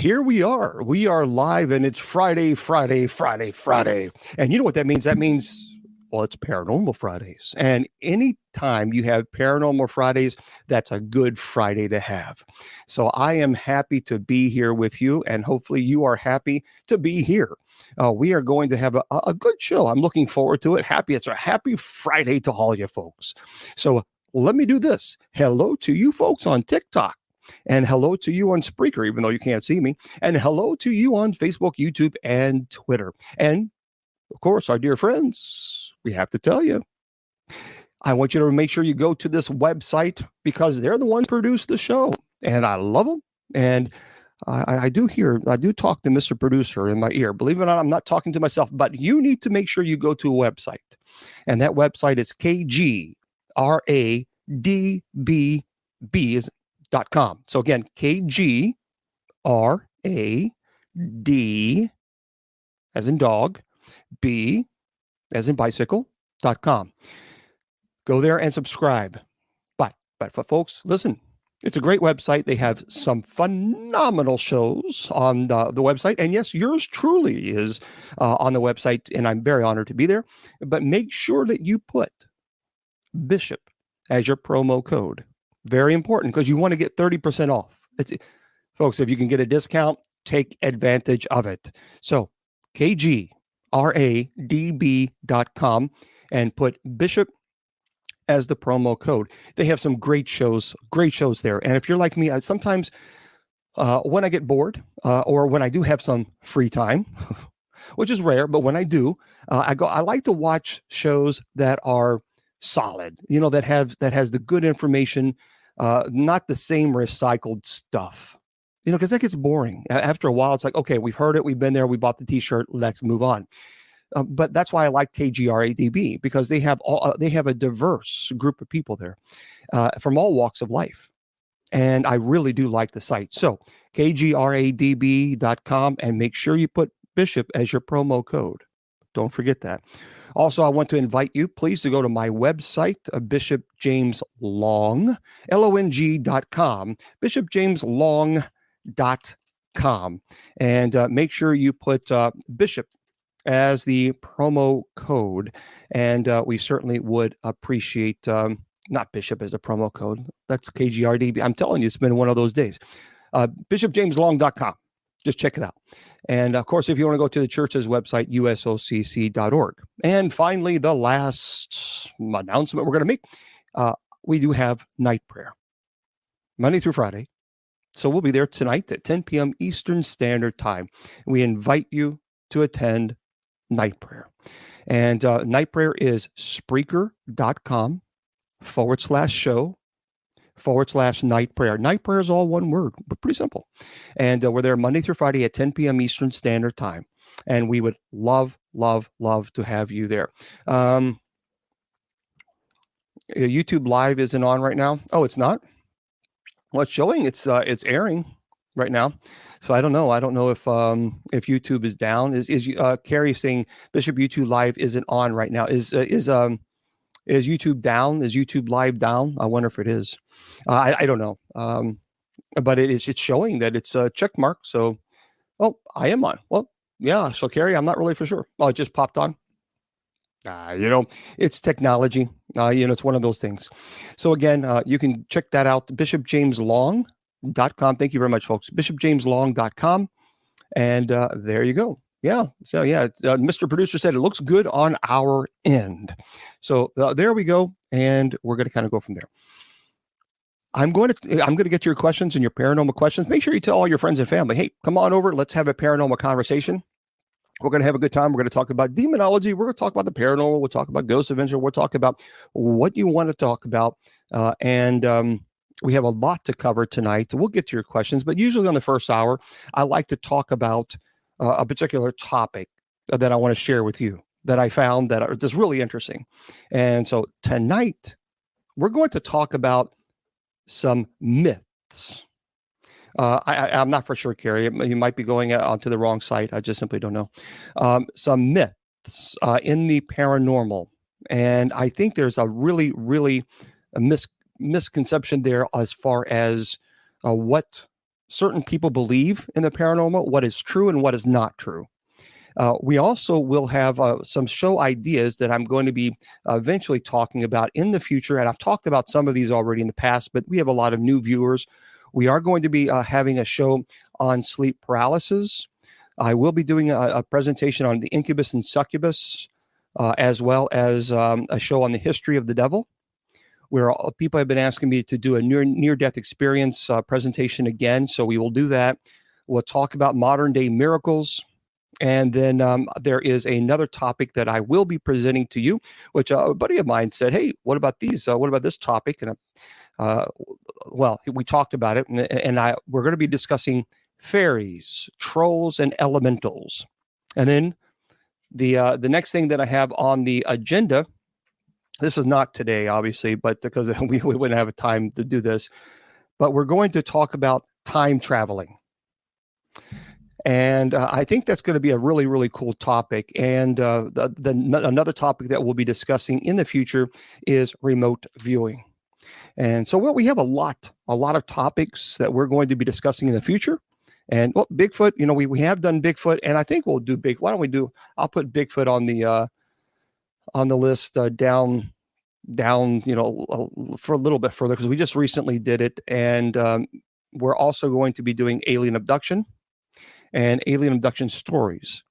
here we are. We are live, and it's Friday. And you know what that means? That means, well, it's Paranormal Fridays. And anytime you have Paranormal Fridays, that's a good Friday to have. So I am happy to be here with you, and hopefully you are happy to be here. We are going to have a good show. I'm looking forward to it. It's a happy Friday to all you folks. So let me do this. Hello to you folks on TikTok. And hello to you on Spreaker, even though you can't see me. And hello to you on Facebook, YouTube, and Twitter. And, of course, our dear friends, we have to tell you, I want you to make sure you go to this website because they're the ones who produce the show. And I love them. And I do talk to Mr. Producer in my ear. Believe it or not, I'm not talking to myself, but you need to make sure you go to a website. And that website is KGRADB.com. So again, KGRAD as in dog, B as in bicycle.com. Go there and subscribe. But for folks, listen, it's a great website. They have some phenomenal shows on the website. And yes, yours truly is on the website, and I'm very honored to be there. But make sure that you put Bishop as your promo code. Very important because you want to get 30% off. Folks, if you can get a discount, take advantage of it. So KGRADB.com and put Bishop as the promo code. They have some great shows there. And if you're like me, sometimes when I get bored or when I do have some free time, which is rare, but when I do, I like to watch shows that are solid, that has the good information, not the same recycled stuff, because that gets boring. After a while, it's like, okay, we've heard it. We've been there. We bought the t-shirt. Let's move on. But that's why I like KGRADB because they have a diverse group of people there from all walks of life. And I really do like the site. So KGRADB.com and make sure you put Bishop as your promo code. Don't forget that. Also, I want to invite you, please, to go to my website, Bishop James Long, LONG.com, BishopJamesLong.com. And make sure you put Bishop as the promo code. And we certainly would appreciate, not Bishop as a promo code. That's KGRDB. I'm telling you, it's been one of those days. BishopJamesLong.com. Just check it out. And of course, if you want to go to the church's website, usocc.org. And finally, the last announcement we're going to make, we do have night prayer, Monday through Friday. So we'll be there tonight at 10 p.m. Eastern Standard Time. We invite you to attend night prayer. And night prayer is Spreaker.com/show/night prayer. Night prayer is all one word, but pretty simple. And we're there Monday through Friday at 10 p.m. Eastern Standard Time. And we would love to have you there. YouTube Live isn't on right now. Oh, it's not? Well, it's showing it's airing right now. So I don't know. I don't know if YouTube is down. Is Carrie saying Bishop YouTube Live isn't on right now? Is YouTube down? Is YouTube Live down? I wonder if it is. I don't know. But it's showing that it's a check mark. So, I am on. Well, yeah. So, Carrie, I'm not really for sure. Oh, it just popped on. It's technology. It's one of those things. So, again, you can check that out. BishopJamesLong.com. Thank you very much, folks. BishopJamesLong.com. And there you go. Yeah. So, yeah, Mr. Producer said it looks good on our end. So there we go. And we're going to kind of go from there. I'm going to get to your questions and your paranormal questions. Make sure you tell all your friends and family, hey, come on over. Let's have a paranormal conversation. We're going to have a good time. We're going to talk about demonology. We're going to talk about the paranormal. We'll talk about ghost adventure. We'll talk about what you want to talk about. And we have a lot to cover tonight. We'll get to your questions. But usually on the first hour, I like to talk about a particular topic that I want to share with you that I found that is really interesting. And so tonight, we're going to talk about some myths. I'm not for sure, Carrie. You might be going onto the wrong site. I just simply don't know. Some myths in the paranormal. And I think there's a really, really misconception there as far as what certain people believe in the paranormal, what is true and what is not true. We also will have some show ideas that I'm going to be eventually talking about in the future. And I've talked about some of these already in the past, but we have a lot of new viewers. We are going to be having a show on sleep paralysis. I will be doing a presentation on the incubus and succubus, as well as a show on the history of the devil, where people have been asking me to do a near-death experience presentation again. So we will do that. We'll talk about modern-day miracles. And then there is another topic that I will be presenting to you, which a buddy of mine said, hey, what about these? What about this topic? And well, we talked about it, and we're going to be discussing fairies, trolls, and elementals. And then the next thing that I have on the agenda, this is not today, obviously, but because we wouldn't have time to do this, but we're going to talk about time traveling. And I think that's going to be a really, really cool topic. And another topic that we'll be discussing in the future is remote viewing. And so, well, we have a lot of topics that we're going to be discussing in the future. And well, Bigfoot, we have done Bigfoot, and I think we'll do why don't we do? I'll put Bigfoot on the list down, for a little bit further, because we just recently did it, and we're also going to be doing alien abduction and alien abduction stories.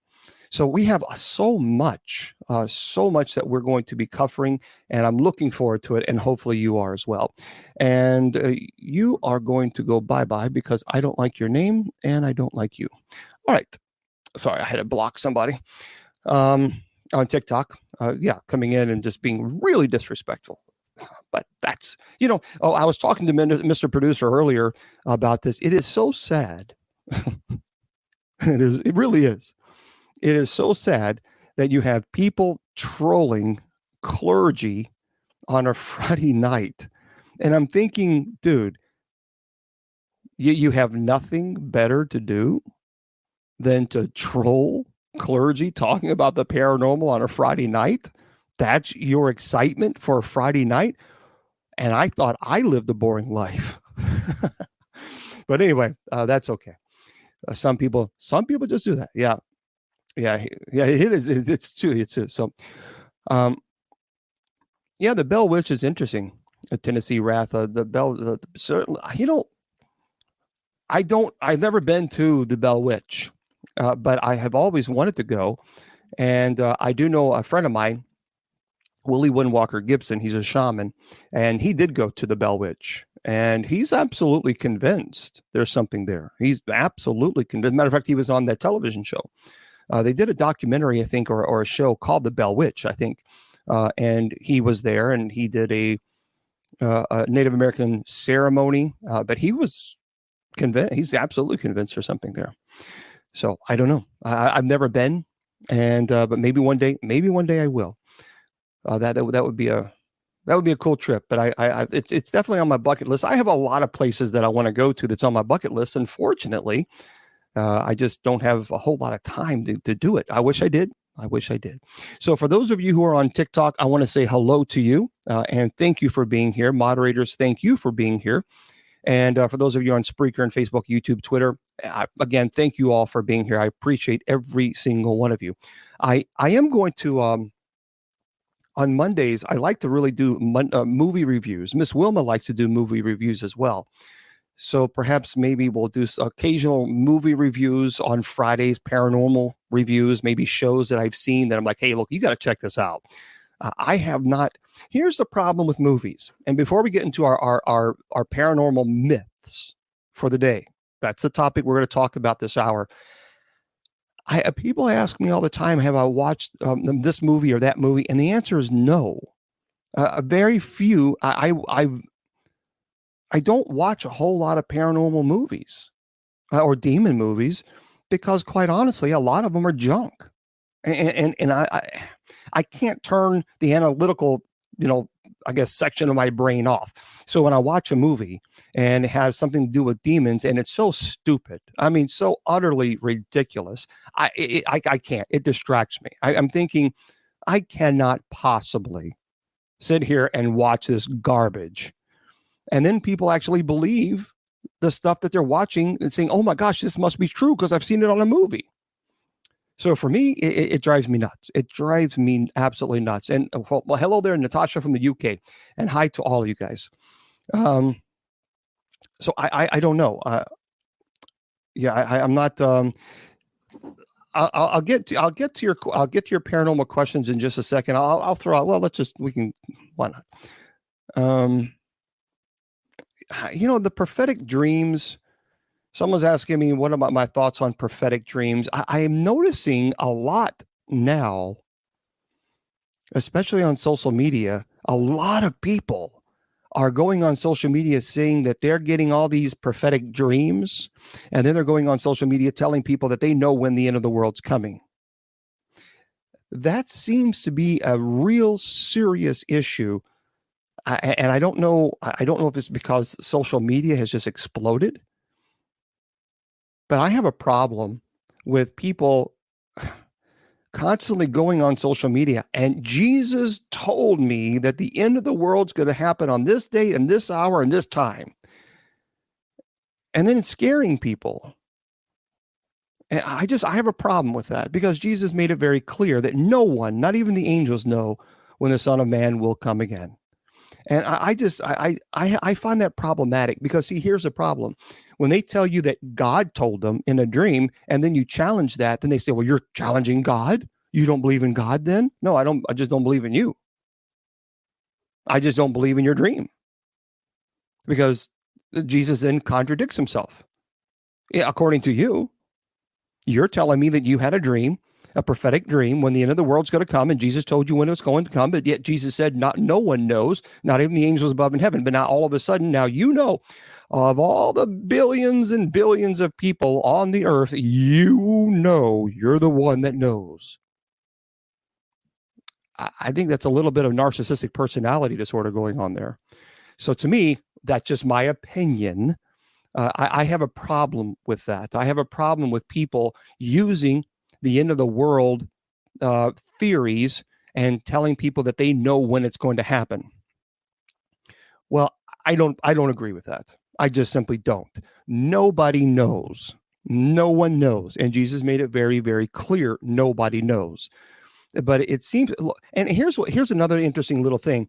So we have so much that we're going to be covering, and I'm looking forward to it, and hopefully you are as well. And you are going to go bye-bye because I don't like your name and I don't like you. All right. Sorry, I had to block somebody on TikTok. Coming in and just being really disrespectful. But that's, I was talking to Mr. Producer earlier about this. It is so sad. It really is. It is so sad that you have people trolling clergy on a Friday night. And I'm thinking, dude, you have nothing better to do than to troll clergy talking about the paranormal on a Friday night? That's your excitement for a Friday night? And I thought I lived a boring life. But anyway, that's okay. Some people just do that. Yeah. It is. It's true. So, the Bell Witch is interesting. Tennessee Wrath. The Bell. Certainly, I've never been to the Bell Witch, but I have always wanted to go. And I do know a friend of mine, Willie Windwalker Gibson. He's a shaman, and he did go to the Bell Witch. And he's absolutely convinced there's something there. He's absolutely convinced. Matter of fact, he was on that television show. They did a documentary, I think, or a show called The Bell Witch, I think. And he was there, and he did a Native American ceremony. But he was convinced. He's absolutely convinced there's something there. So I don't know. I've never been, and but maybe one day I will. That would be a cool trip, but it's definitely on my bucket list. I have a lot of places that I want to go to that's on my bucket list. Unfortunately, I just don't have a whole lot of time to do it. I wish I did. So for those of you who are on TikTok, I want to say hello to you and thank you for being here. Moderators, thank you for being here. And for those of you on Spreaker and Facebook, YouTube, Twitter, again, thank you all for being here. I appreciate every single one of you. I am going to... on Mondays, I like to really do movie reviews. Miss Wilma likes to do movie reviews as well. So perhaps maybe we'll do occasional movie reviews on Fridays, paranormal reviews, maybe shows that I've seen that I'm like, hey, look, you got to check this out. I have not. Here's the problem with movies. And before we get into our paranormal myths for the day, that's the topic we're going to talk about this hour. People ask me all the time, have I watched this movie or that movie? And the answer is no. Very few. I don't watch a whole lot of paranormal movies or demon movies because, quite honestly, a lot of them are junk. And I can't turn the analytical, I guess, section of my brain off. So when I watch a movie and it has something to do with demons and it's so stupid, I mean, so utterly ridiculous, I can't. It distracts me. I'm thinking, I cannot possibly sit here and watch this garbage. And then people actually believe the stuff that they're watching and saying, oh my gosh, this must be true because I've seen it on a movie. So for me, it drives me nuts. It drives me absolutely nuts. And well, hello there, Natasha from the UK, and hi to all of you guys. So I don't know. I'm not. I'll get to your paranormal questions in just a second. I'll throw out. Well, why not? The prophetic dreams. Someone's asking me, what about my thoughts on prophetic dreams? I am noticing a lot now, especially on social media. A lot of people are going on social media saying that they're getting all these prophetic dreams, and then they're going on social media telling people that they know when the end of the world's coming. That seems to be a real serious issue. And I don't know if it's because social media has just exploded, but I have a problem with people constantly going on social media. And Jesus told me that the end of the world's going to happen on this date and this hour and this time. And then it's scaring people. And I have a problem with that because Jesus made it very clear that no one, not even the angels, know when the Son of Man will come again. And I find that problematic because, see, here's the problem. When they tell you that God told them in a dream, and then you challenge that, then they say, well, you're challenging God? You don't believe in God then? No, I don't. I just don't believe in you. I just don't believe in your dream. Because Jesus then contradicts himself. According to you, you're telling me that you had a dream, a prophetic dream, when the end of the world's going to come, and Jesus told you when it's going to come, but yet Jesus said, no one knows, not even the angels above in heaven. But now all of a sudden, now you know, of all the billions and billions of people on the earth, you know you're the one that knows. I think that's a little bit of narcissistic personality disorder going on there. So to me, that's just my opinion. I have a problem with that. I have a problem with people using the end of the world theories and telling people that they know when it's going to happen. Well, I don't agree with that. I just simply don't. Nobody knows. No one knows. And Jesus made it very, very clear. Nobody knows. But it seems, and here's another interesting little thing.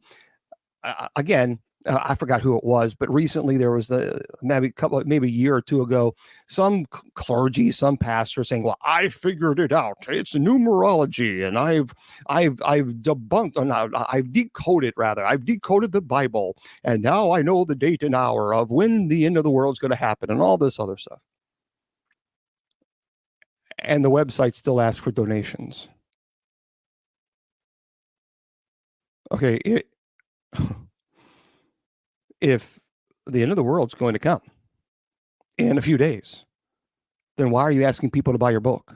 Again, I forgot who it was, but recently there was maybe a year or two ago, some clergy, some pastor saying, "Well, I figured it out. It's numerology, and I've debunked, or not, I've decoded the Bible, and now I know the date and hour of when the end of the world's going to happen, and all this other stuff." And the website still asks for donations. Okay. If the end of the world's going to come in a few days, then why are you asking people to buy your book?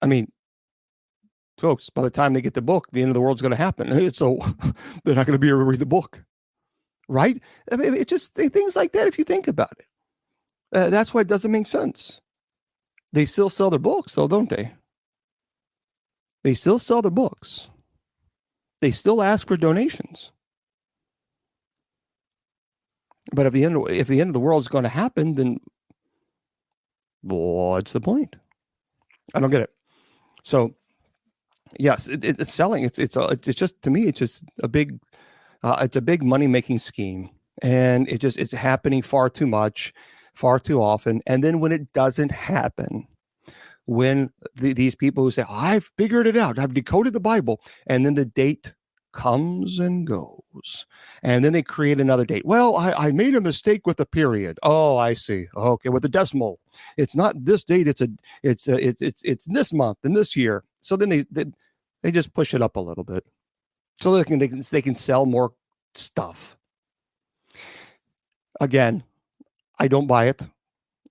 I mean, folks, by the time they get the book, the end of the world's going to happen. So they're not going to be able to read the book, right? I mean, it just things like that. If you think about it, that's why it doesn't make sense. They still sell their books, though, don't they? They still sell their books. They still ask for donations. But if the end of the world is going to happen, then what's the point? I don't get it. So, yes, it's selling. It's just, to me, it's just a big money making scheme, and it's happening far too much, far too often. And then when it doesn't happen, when these people who say, "I've figured it out, I've decoded the Bible," and then the date comes and goes, and then they create another date. Well, I made a mistake with the period. Oh, I see. Okay, with the decimal, it's not this date. It's this month and this year. So then they just push it up a little bit, so they can sell more stuff. Again, I don't buy it,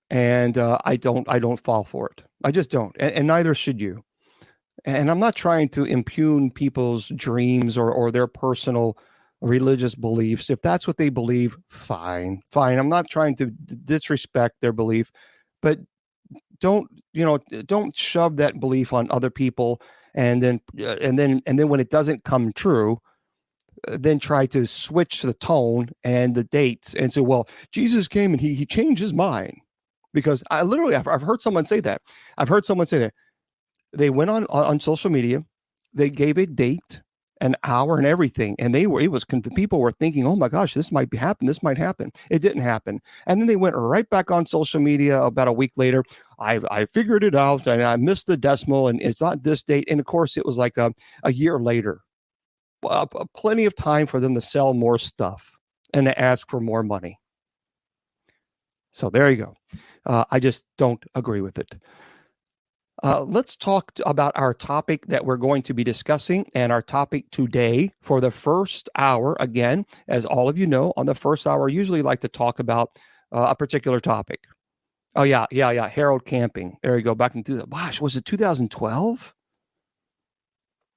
and I don't fall for it. I just don't, and neither should you. And I'm not trying to impugn people's dreams or their personal religious beliefs. If that's what they believe, fine. I'm not trying to disrespect their belief, but don't shove that belief on other people. And then when it doesn't come true, then try to switch the tone and the dates and say, well, Jesus came and he changed his mind. Because I've heard someone say that. I've heard someone say that. They went on social media, they gave a date, an hour, and everything, and people were thinking, oh my gosh, this might happen. This might happen. It didn't happen, and then they went right back on social media about a week later. I figured it out, and I missed the decimal, and it's not this date. And of course, it was like a year later. Plenty of time for them to sell more stuff and to ask for more money. So there you go. I just don't agree with it. Let's talk about our topic that we're going to be discussing. And our topic today for the first hour, again, as all of you know, on the first hour, I usually like to talk about a particular topic. Oh, yeah. Harold Camping. There you go. Back in, gosh, was it 2012?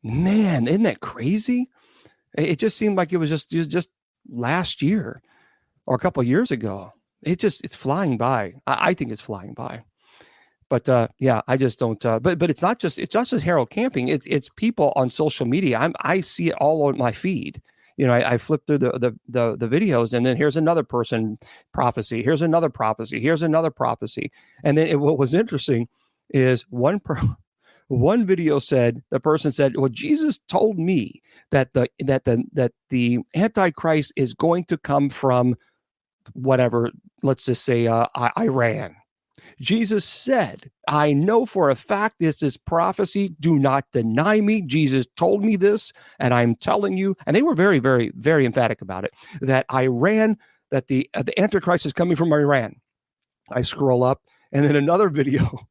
Man, isn't that crazy? It just seemed like it was just last year or a couple of years ago. It's flying by. I think it's flying by. But I just don't. But it's not just Harold Camping. It's people on social media. I see it all on my feed. I flip through the videos, and then here's another person prophecy. Here's another prophecy. Here's another prophecy. And then what was interesting is one video said, the person said, well, Jesus told me that the Antichrist is going to come from whatever, let's just say Iran. Jesus said, I know for a fact this is prophecy. Do not deny me. Jesus told me this, and I'm telling you, and they were very, very, very emphatic about it, that the Antichrist is coming from Iran. I scroll up, and then another video,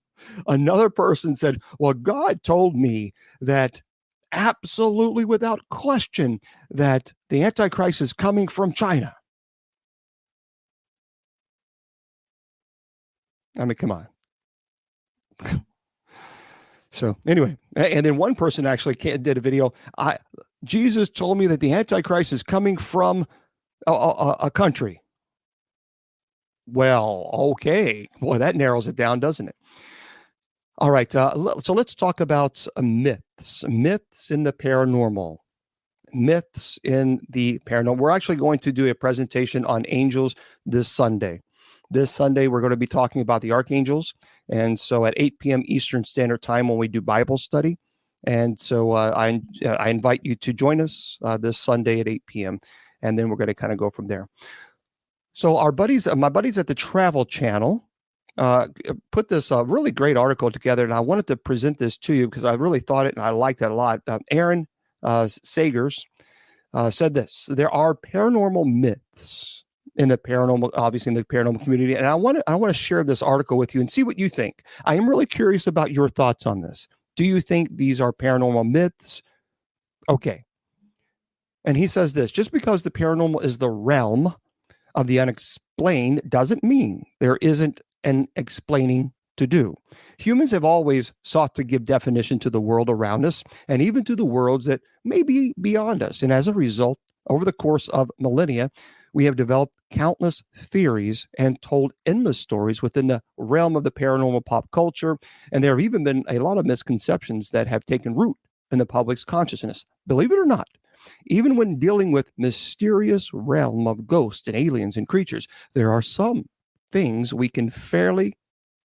another person said, well, God told me that absolutely without question that the Antichrist is coming from China. I mean, come on. So anyway, and then one person actually did a video. Jesus told me that the Antichrist is coming from a country. Well, okay. Boy, that narrows it down, doesn't it? All right. So let's talk about myths in the paranormal. Myths in the paranormal. We're actually going to do a presentation on angels this Sunday. This Sunday, we're going to be talking about the archangels. And so at 8 p.m. Eastern Standard Time when we do Bible study. And so I invite you to join us this Sunday at 8 p.m. And then we're going to kind of go from there. So my buddies at the Travel Channel put this really great article together. And I wanted to present this to you because I really thought it and I liked it a lot. Aaron Sagers said this: there are paranormal myths in the paranormal community. And I want to share this article with you and see what you think. I am really curious about your thoughts on this. Do you think these are paranormal myths? Okay. And he says this: just because the paranormal is the realm of the unexplained doesn't mean there isn't an explaining to do. Humans have always sought to give definition to the world around us and even to the worlds that may be beyond us. And as a result, over the course of millennia, we have developed countless theories and told endless stories within the realm of the paranormal pop culture. And there have even been a lot of misconceptions that have taken root in the public's consciousness. Believe it or not, even when dealing with mysterious realm of ghosts and aliens and creatures, there are some things we can fairly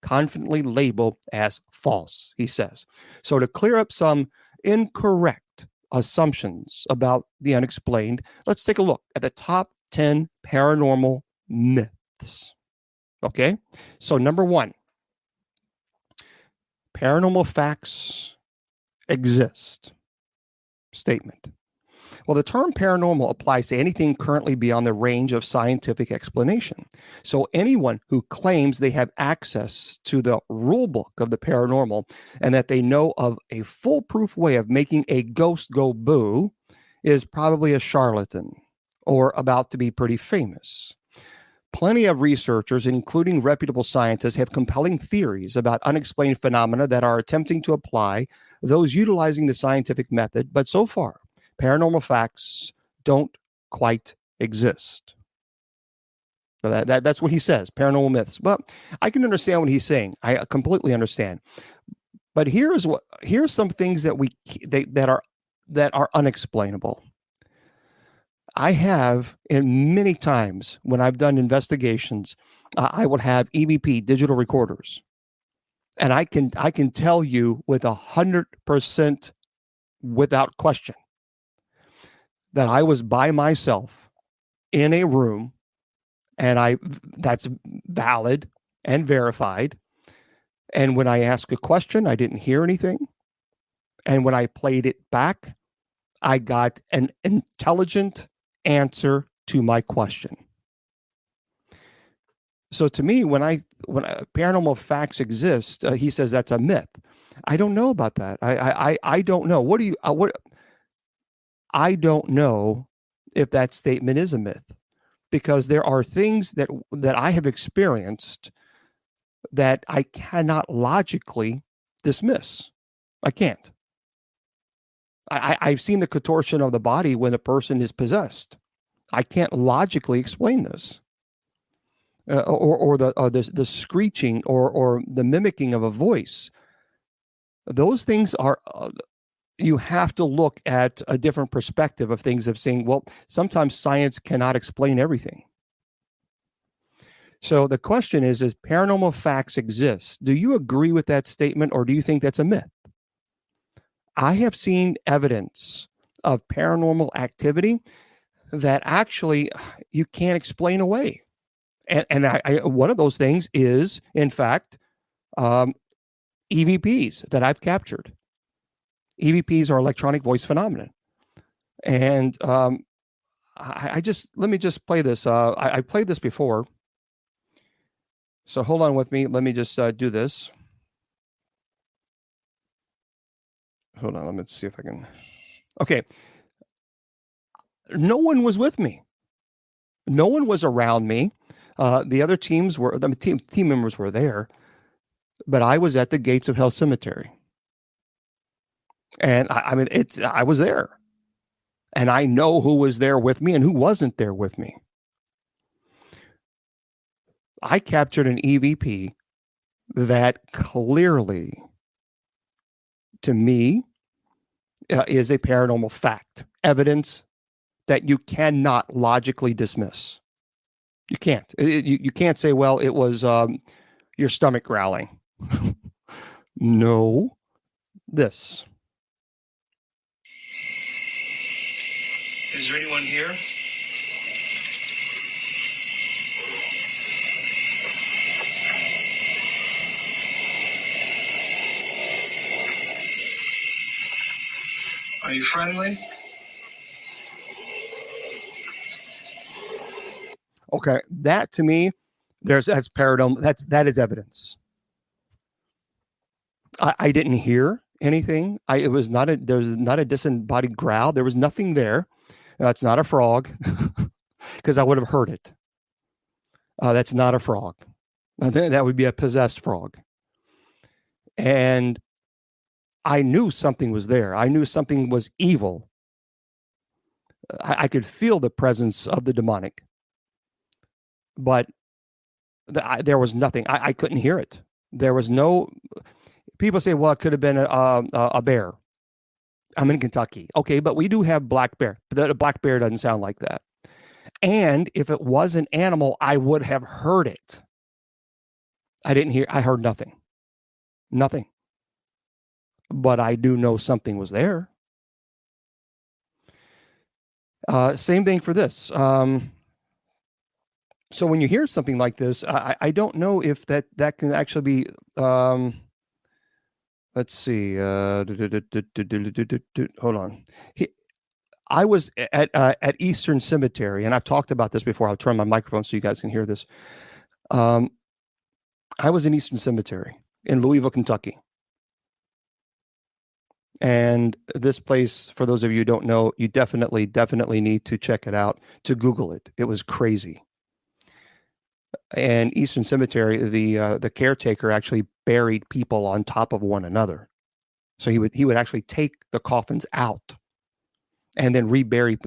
confidently label as false, he says. So to clear up some incorrect assumptions about the unexplained, let's take a look at the top 10 paranormal myths. Okay, so number 1, paranormal facts exist. Statement. Well, the term paranormal applies to anything currently beyond the range of scientific explanation. So anyone who claims they have access to the rule book of the paranormal and that they know of a foolproof way of making a ghost go boo is probably a charlatan or about to be pretty famous. Plenty of researchers, including reputable scientists, have compelling theories about unexplained phenomena that are attempting to apply those utilizing the scientific method, but so far, paranormal facts don't quite exist. So that's what he says, paranormal myths. But I can understand what he's saying. I completely understand. But here's some things that are unexplainable. I have, in many times when I've done investigations, I would have EVP digital recorders, and I can tell you with 100% without question that I was by myself in a room, and that's valid and verified. And when I asked a question, I didn't hear anything. And when I played it back, I got an intelligent answer to my question. So to me, when paranormal facts exist, he says that's a myth. I don't know about that. I don't know. What do you what? I don't know if that statement is a myth, because there are things that I have experienced that I cannot logically dismiss. I can't. I've seen the contortion of the body when a person is possessed. I can't logically explain this. Or the screeching or the mimicking of a voice. Those things are, you have to look at a different perspective of things, of saying, well, sometimes science cannot explain everything. So the question is paranormal facts exist? Do you agree with that statement, or do you think that's a myth? I have seen evidence of paranormal activity that actually you can't explain away. And one of those things is, in fact, EVPs that I've captured. EVPs are electronic voice phenomenon. And let me just play this. I played this before. So hold on with me. Let me just do this. Hold on. Let me see if I can. Okay. No one was with me. No one was around me. The other team members were there, but I was at the gates of Hell Cemetery. And I was there, and I know who was there with me and who wasn't there with me. I captured an EVP that clearly, to me, is a paranormal fact, evidence that you cannot logically dismiss. You can't. You can't say, well, it was your stomach growling. No. This. Is there anyone here? Are you friendly? Okay, that to me, that's paranormal. That is evidence. I didn't hear anything. There's not a disembodied growl. There was nothing there. It's not a frog, because I would have heard it. That's not a frog. That would be a possessed frog. And I knew something was there. I knew something was evil. I could feel the presence of the demonic, but there was nothing. I couldn't hear it. There was no. People say, well, it could have been a bear. I'm in Kentucky. Okay, but we do have black bear. But a black bear doesn't sound like that. And if it was an animal, I would have heard it. I didn't hear. I heard nothing. Nothing. But I do know something was there. Same thing for this. So when you hear something like this, I don't know if that can actually be. Let's see. Hold on. I was at Eastern Cemetery, and I've talked about this before. I'll turn my microphone so you guys can hear this. I was in Eastern Cemetery in Louisville, Kentucky. And this place, for those of you who don't know, you definitely need to check it out, to Google it. It was crazy. And Eastern Cemetery, the caretaker actually buried people on top of one another. So he would actually take the coffins out and then rebury,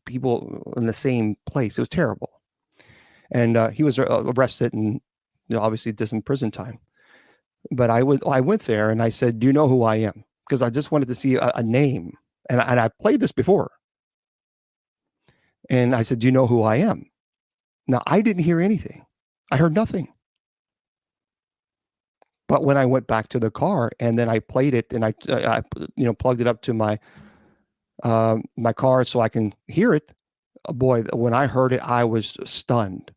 people in the same place. It was terrible. And he was arrested and obviously did some prison time. But I went there and I said, "Do you know who I am?" Because I just wanted to see a name. And I played this before. And I said, do you know who I am? Now, I didn't hear anything. I heard nothing. But when I went back to the car and then I played it and I plugged it up to my car so I can hear it, boy, when I heard it, I was stunned.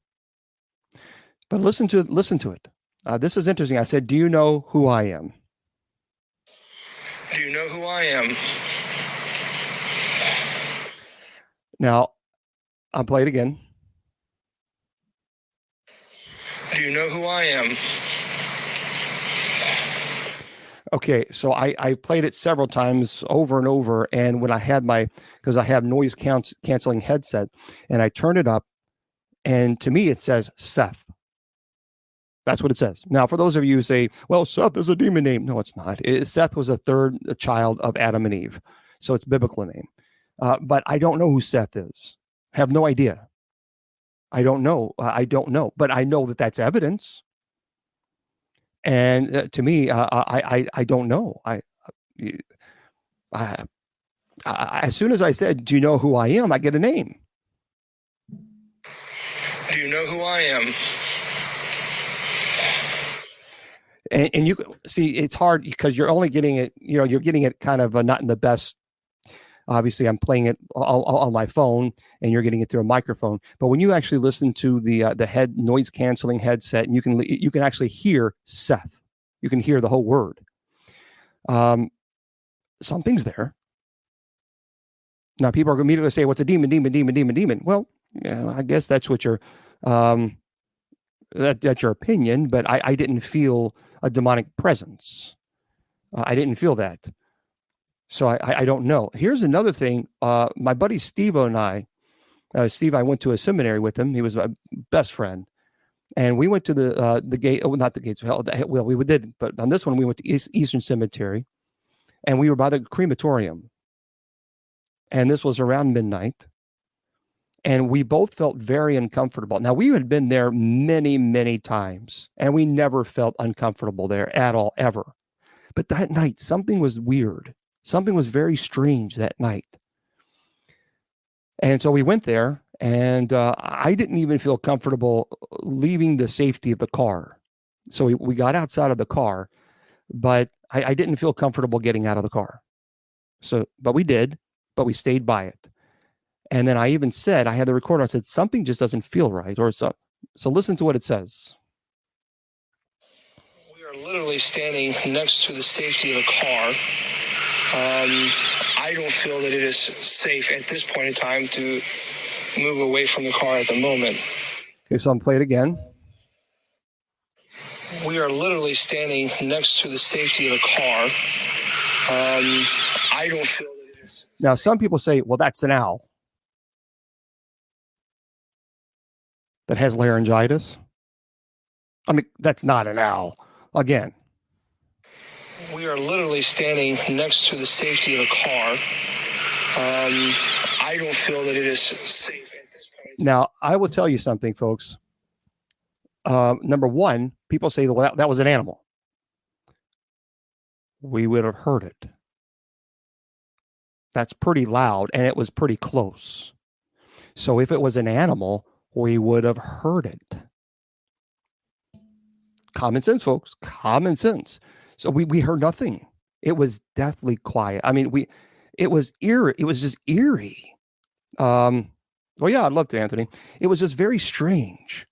But listen to it. This is interesting. I said, do you know who I am? Do you know who I am? Now, I'll play it again. Do you know who I am? Okay, so I played it several times over and over, and when I had because I have noise canceling headset, and I turned it up, and to me it says Seth. That's what it says. Now, for those of you who say, well, Seth is a demon name. No, it's not. Seth was a third child of Adam and Eve, so it's a biblical name. But I don't know who Seth is. Have no idea. I don't know. But I know that that's evidence. And to me, I don't know. As soon as I said, do you know who I am? I get a name. Do you know who I am? And you see, it's hard because you're only getting it, you're getting it kind of not in the best. Obviously, I'm playing it on my phone, and you're getting it through a microphone. But when you actually listen to the head noise canceling headset, and you can actually hear Seth. You can hear the whole word. Something's there. Now, people are immediately going to say, "What's a demon? Demon? Demon? Demon? Demon?" Well, yeah, I guess that's what your that's your opinion. But I didn't feel a demonic presence. I didn't feel that. So I don't know. Here's another thing. My buddy Steve and I, I went to a seminary with him. He was my best friend. And we went to the gate, not the gates of hell. Well, we did, but on this one, we went to Eastern Cemetery. And we were by the crematorium. And this was around midnight. And we both felt very uncomfortable. Now, we had been there many, many times, and we never felt uncomfortable there at all, ever. But that night, something was weird. Something was very strange that night. And so we went there, and I didn't even feel comfortable leaving the safety of the car. So we got outside of the car, but I didn't feel comfortable getting out of the car. But we did, but we stayed by it. And then I even said, I had the recorder, I said, something just doesn't feel right. So listen to what it says. We are literally standing next to the safety of the car. I don't feel that it is safe at this point in time to move away from the car at the moment. Okay, so I'm playing it again. We are literally standing next to the safety of the car. I don't feel that it is. Now, some people say, well, that's an owl that has laryngitis. I mean, that's not an owl. Again. We are literally standing next to the safety of the car. I don't feel that it is safe at this point. Now, I will tell you something, folks. Number one, people say, well, that was an animal. We would have heard it. That's pretty loud, and it was pretty close. So if it was an animal, we would have heard it. Common sense, folks. Common sense. So we heard nothing. It was deathly quiet. I mean, it was eerie. It was just eerie. Well, yeah, I'd love to, Anthony. It was just very strange.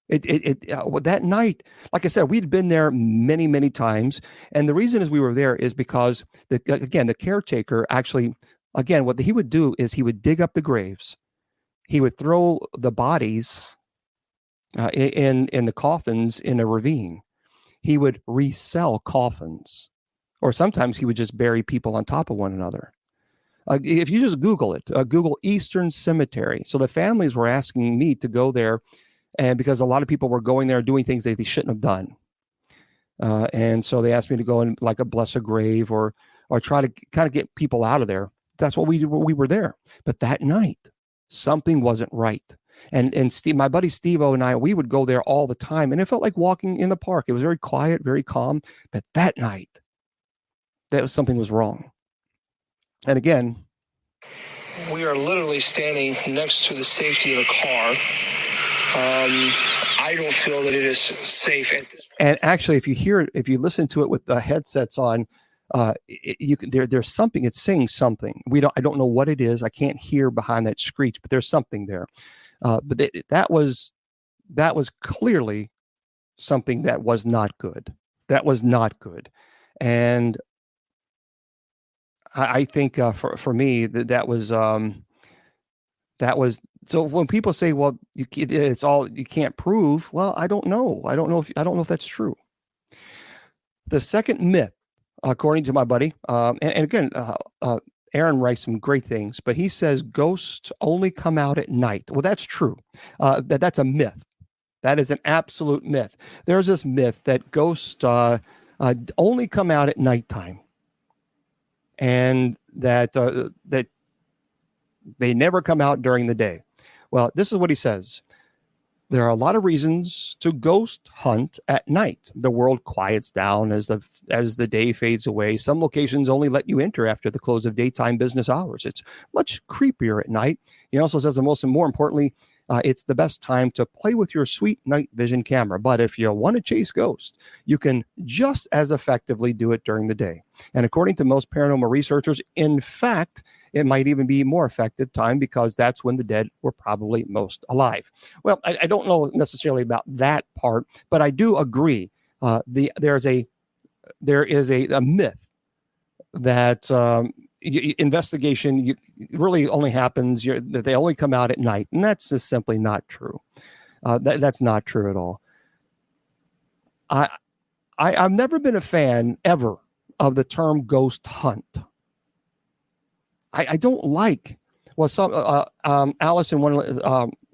That night, like I said, we'd been there many, many times. And the reason is we were there is because the caretaker actually, again, what he would do is he would dig up the graves. He would throw the bodies in the coffins in a ravine. He would resell coffins, or sometimes he would just bury people on top of one another. If you just Google it, Google Eastern Cemetery. So the families were asking me to go there, and because a lot of people were going there doing things they shouldn't have done. And so they asked me to go and bless a grave or try to kind of get people out of there. That's what we did. We were there. But that night, something wasn't right. And Steve, my buddy Steve-O and I, we would go there all the time. And it felt like walking in the park. It was very quiet, very calm. But that night, something was wrong. And again, we we are literally standing next to the safety of the car. I don't feel that it is safe at this point. And actually, if you hear it, if you listen to it with the headsets on, there's something. It's saying something. I don't know what it is. I can't hear behind that screech, but there's something there. But that was clearly something that was not good. That was not good, and I think for me that was. So when people say, "Well, it's all you can't prove," well, I don't know. I don't know if that's true. The second myth, according to my buddy, and again, Aaron writes some great things, but he says ghosts only come out at night. Well, that's true. That's a myth. That is an absolute myth. There's this myth that ghosts only come out at nighttime, and that they never come out during the day. Well, this is what he says. There are a lot of reasons to ghost hunt at night. The world quiets down as the day fades away. Some locations only let you enter after the close of daytime business hours. It's much creepier at night. He also says, more importantly, it's the best time to play with your sweet night vision camera. But if you want to chase ghosts, you can just as effectively do it during the day. And according to most paranormal researchers, in fact, it might even be more effective time because that's when the dead were probably most alive. Well, I don't know necessarily about that part, but I do agree. There is a myth that investigation really only happens that they only come out at night, and that's just simply not true. That's not true at all. I've never been a fan ever of the term ghost hunt. I don't like. Well, some Allison,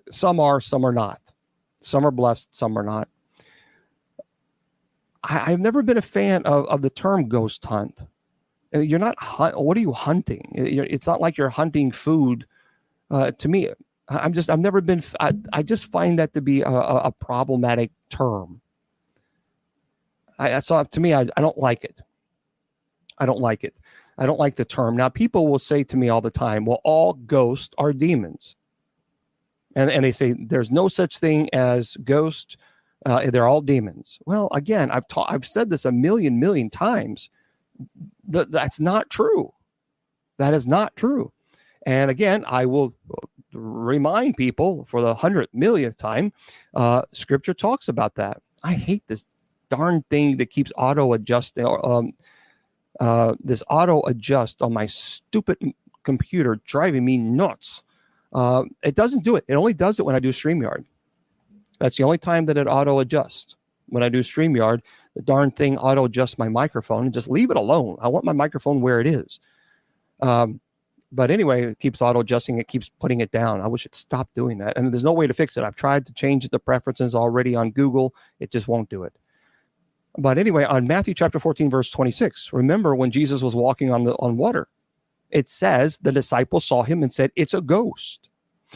some are, some are not. Some are blessed, some are not. I've never been a fan of the term ghost hunt. You're not. What are you hunting? It's not like you're hunting food. To me, I've never been. I just find that to be a problematic term. So to me, I don't like it. I don't like it. I don't like the term. Now, people will say to me all the time, well, all ghosts are demons. And they say there's no such thing as ghost. They're all demons. Well, again, I've said this a million times. That's not true. That is not true. And again, I will remind people for the 100th millionth time, Scripture talks about that. I hate this darn thing that keeps auto adjusting. This auto adjust on my stupid computer driving me nuts. It doesn't do it. It only does it when I do StreamYard. That's the only time that it auto adjusts. When I do StreamYard, the darn thing auto adjusts my microphone and just leave it alone. I want my microphone where it is. But anyway, it keeps auto adjusting. It keeps putting it down. I wish it stopped doing that. And there's no way to fix it. I've tried to change the preferences already on Google. It just won't do it. But anyway, on Matthew chapter 14, verse 26, remember when Jesus was walking on water, it says the disciples saw him and said, it's a ghost.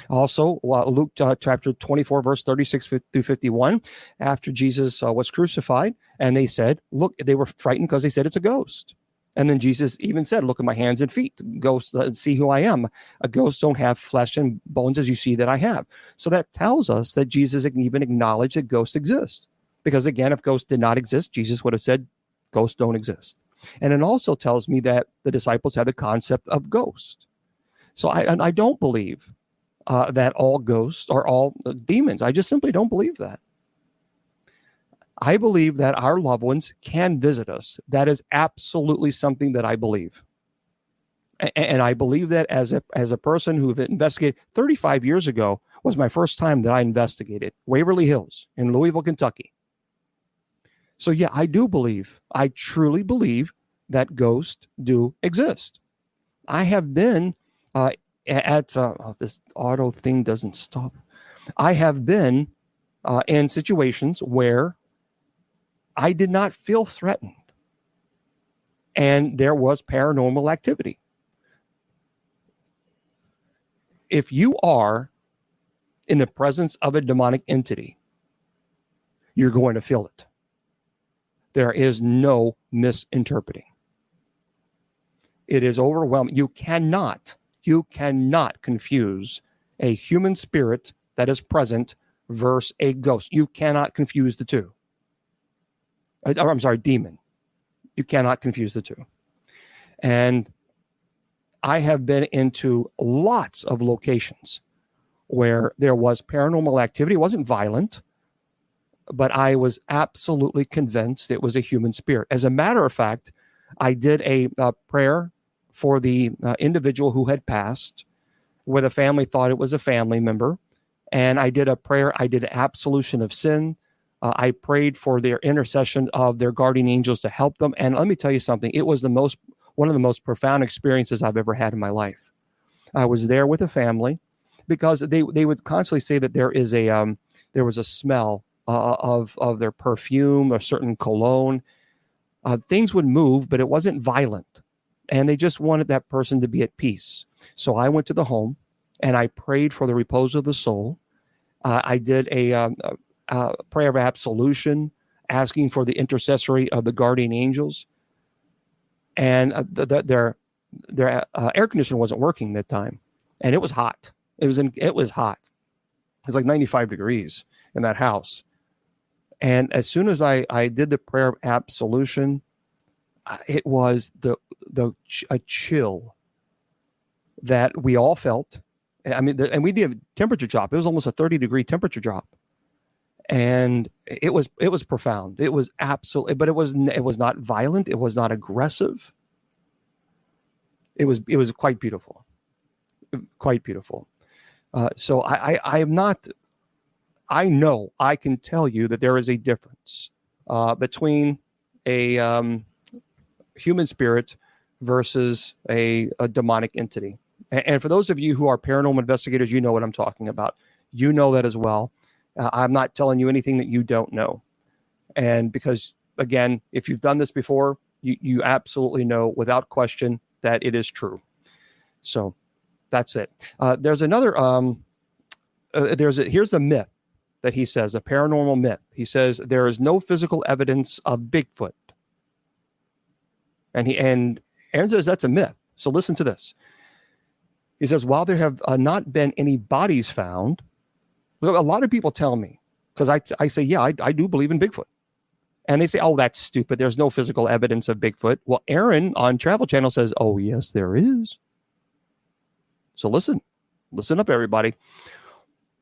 Also, Luke chapter 24, verse 36 through 51, after Jesus was crucified, and they said, look, they were frightened because they said it's a ghost. And then Jesus even said, look at my hands and feet, ghosts, see who I am. A ghost don't have flesh and bones as you see that I have. So that tells us that Jesus even acknowledged that ghosts exist. Because again, if ghosts did not exist, Jesus would have said, ghosts don't exist. And it also tells me that the disciples had the concept of ghost. So I don't believe that all ghosts are all demons. I just simply don't believe that. I believe that our loved ones can visit us. That is absolutely something that I believe. And I believe that as a person who investigated 35 years ago was my first time that I investigated Waverly Hills in Louisville, Kentucky. So yeah, I do believe, I truly believe that ghosts do exist. I have been this auto thing doesn't stop. I have been in situations where I did not feel threatened and there was paranormal activity. If you are in the presence of a demonic entity, you're going to feel it. There is no misinterpreting. It is overwhelming. You cannot You cannot confuse a human spirit that is present versus a ghost. You cannot confuse the two. I'm sorry, demon. You cannot confuse the two. And I have been into lots of locations where there was paranormal activity. It wasn't violent, but I was absolutely convinced it was a human spirit. As a matter of fact, I did a prayer for the individual who had passed, where the family thought it was a family member. And I did a prayer. I did an absolution of sin. I prayed for their intercession of their guardian angels to help them. And let me tell you something. It was one of the most profound experiences I've ever had in my life. I was there with a family because they would constantly say that there was a smell of their perfume, a certain cologne. Things would move, but it wasn't violent. And they just wanted that person to be at peace. So I went to the home and I prayed for the repose of the soul. I did a prayer of absolution, asking for the intercessory of the guardian angels. And their air conditioner wasn't working that time, and it was hot. It was hot. It was like 95 degrees in that house. And as soon as I did the prayer of absolution, it was a chill that we all felt. I mean, and we did a temperature drop. It was almost a 30-degree temperature drop, and it was profound. It was absolutely, but it was not violent. It was not aggressive. It was quite beautiful, quite beautiful. So I am not. I know I can tell you that there is a difference between a human spirit versus a demonic entity. And for those of you who are paranormal investigators, you know what I'm talking about. You know that as well. I'm not telling you anything that you don't know. And because, again, if you've done this before, you absolutely know without question that it is true. So that's it. There's another, here's a myth that he says, a paranormal myth. He says there is no physical evidence of Bigfoot. And Aaron says that's a myth. So listen to this. He says, while there have not been any bodies found, a lot of people tell me, because I say, yeah, I do believe in Bigfoot. And they say, oh, that's stupid. There's no physical evidence of Bigfoot. Well, Aaron on Travel Channel says, oh, yes, there is. So listen up, everybody.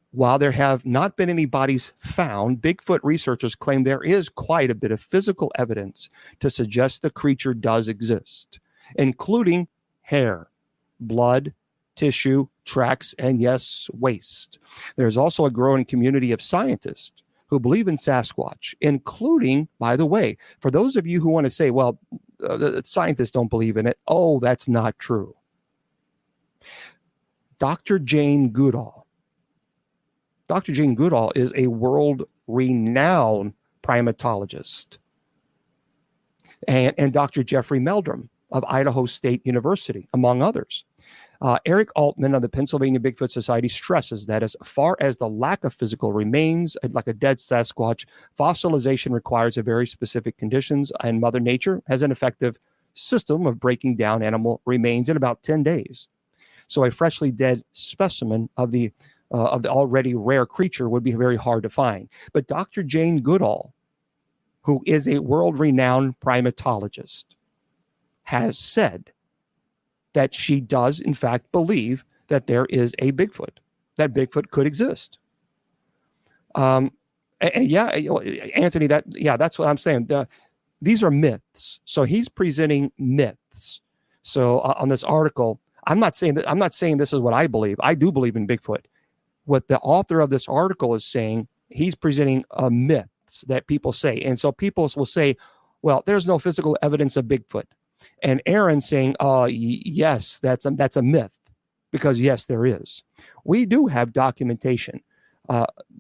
While there have not been any bodies found, Bigfoot researchers claim there is quite a bit of physical evidence to suggest the creature does exist, including hair, blood, tissue, tracks, and yes, waste. There's also a growing community of scientists who believe in Sasquatch, including, by the way, for those of you who want to say, well, the scientists don't believe in it. Oh, that's not true. Dr. Jane Goodall. Dr. Jane Goodall is a world-renowned primatologist. And Dr. Jeffrey Meldrum of Idaho State University, among others. Eric Altman of the Pennsylvania Bigfoot Society stresses that as far as the lack of physical remains, like a dead Sasquatch, fossilization requires a very specific conditions, and Mother Nature has an effective system of breaking down animal remains in about 10 days. So a freshly dead specimen of the already rare creature would be very hard to find. But Dr. Jane Goodall, who is a world-renowned primatologist, has said that she does, in fact, believe that there is a Bigfoot, that Bigfoot could exist. And yeah, Anthony, that's what I'm saying. These are myths. So he's presenting myths. So on this article, I'm not saying this is what I believe. I do believe in Bigfoot. What the author of this article is saying, he's presenting myths that people say. And so people will say, well, there's no physical evidence of Bigfoot. And Aaron's saying, yes, that's a myth, because yes, there is. We do have documentation.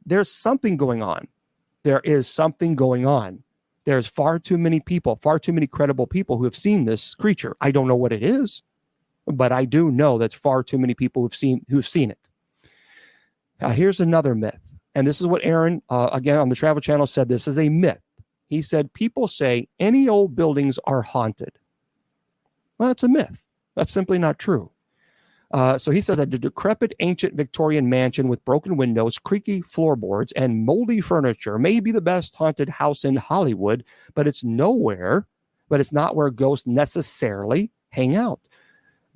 There's something going on. There is something going on. There's far too many people, far too many credible people who have seen this creature. I don't know what it is, but I do know that far too many people who've seen it. Here's another myth. And this is what Aaron, again, on the Travel Channel said this is a myth. He said, people say any old buildings are haunted. Well, that's a myth. That's simply not true. So he says that the decrepit ancient Victorian mansion with broken windows, creaky floorboards, and moldy furniture may be the best haunted house in Hollywood, but it's not where ghosts necessarily hang out.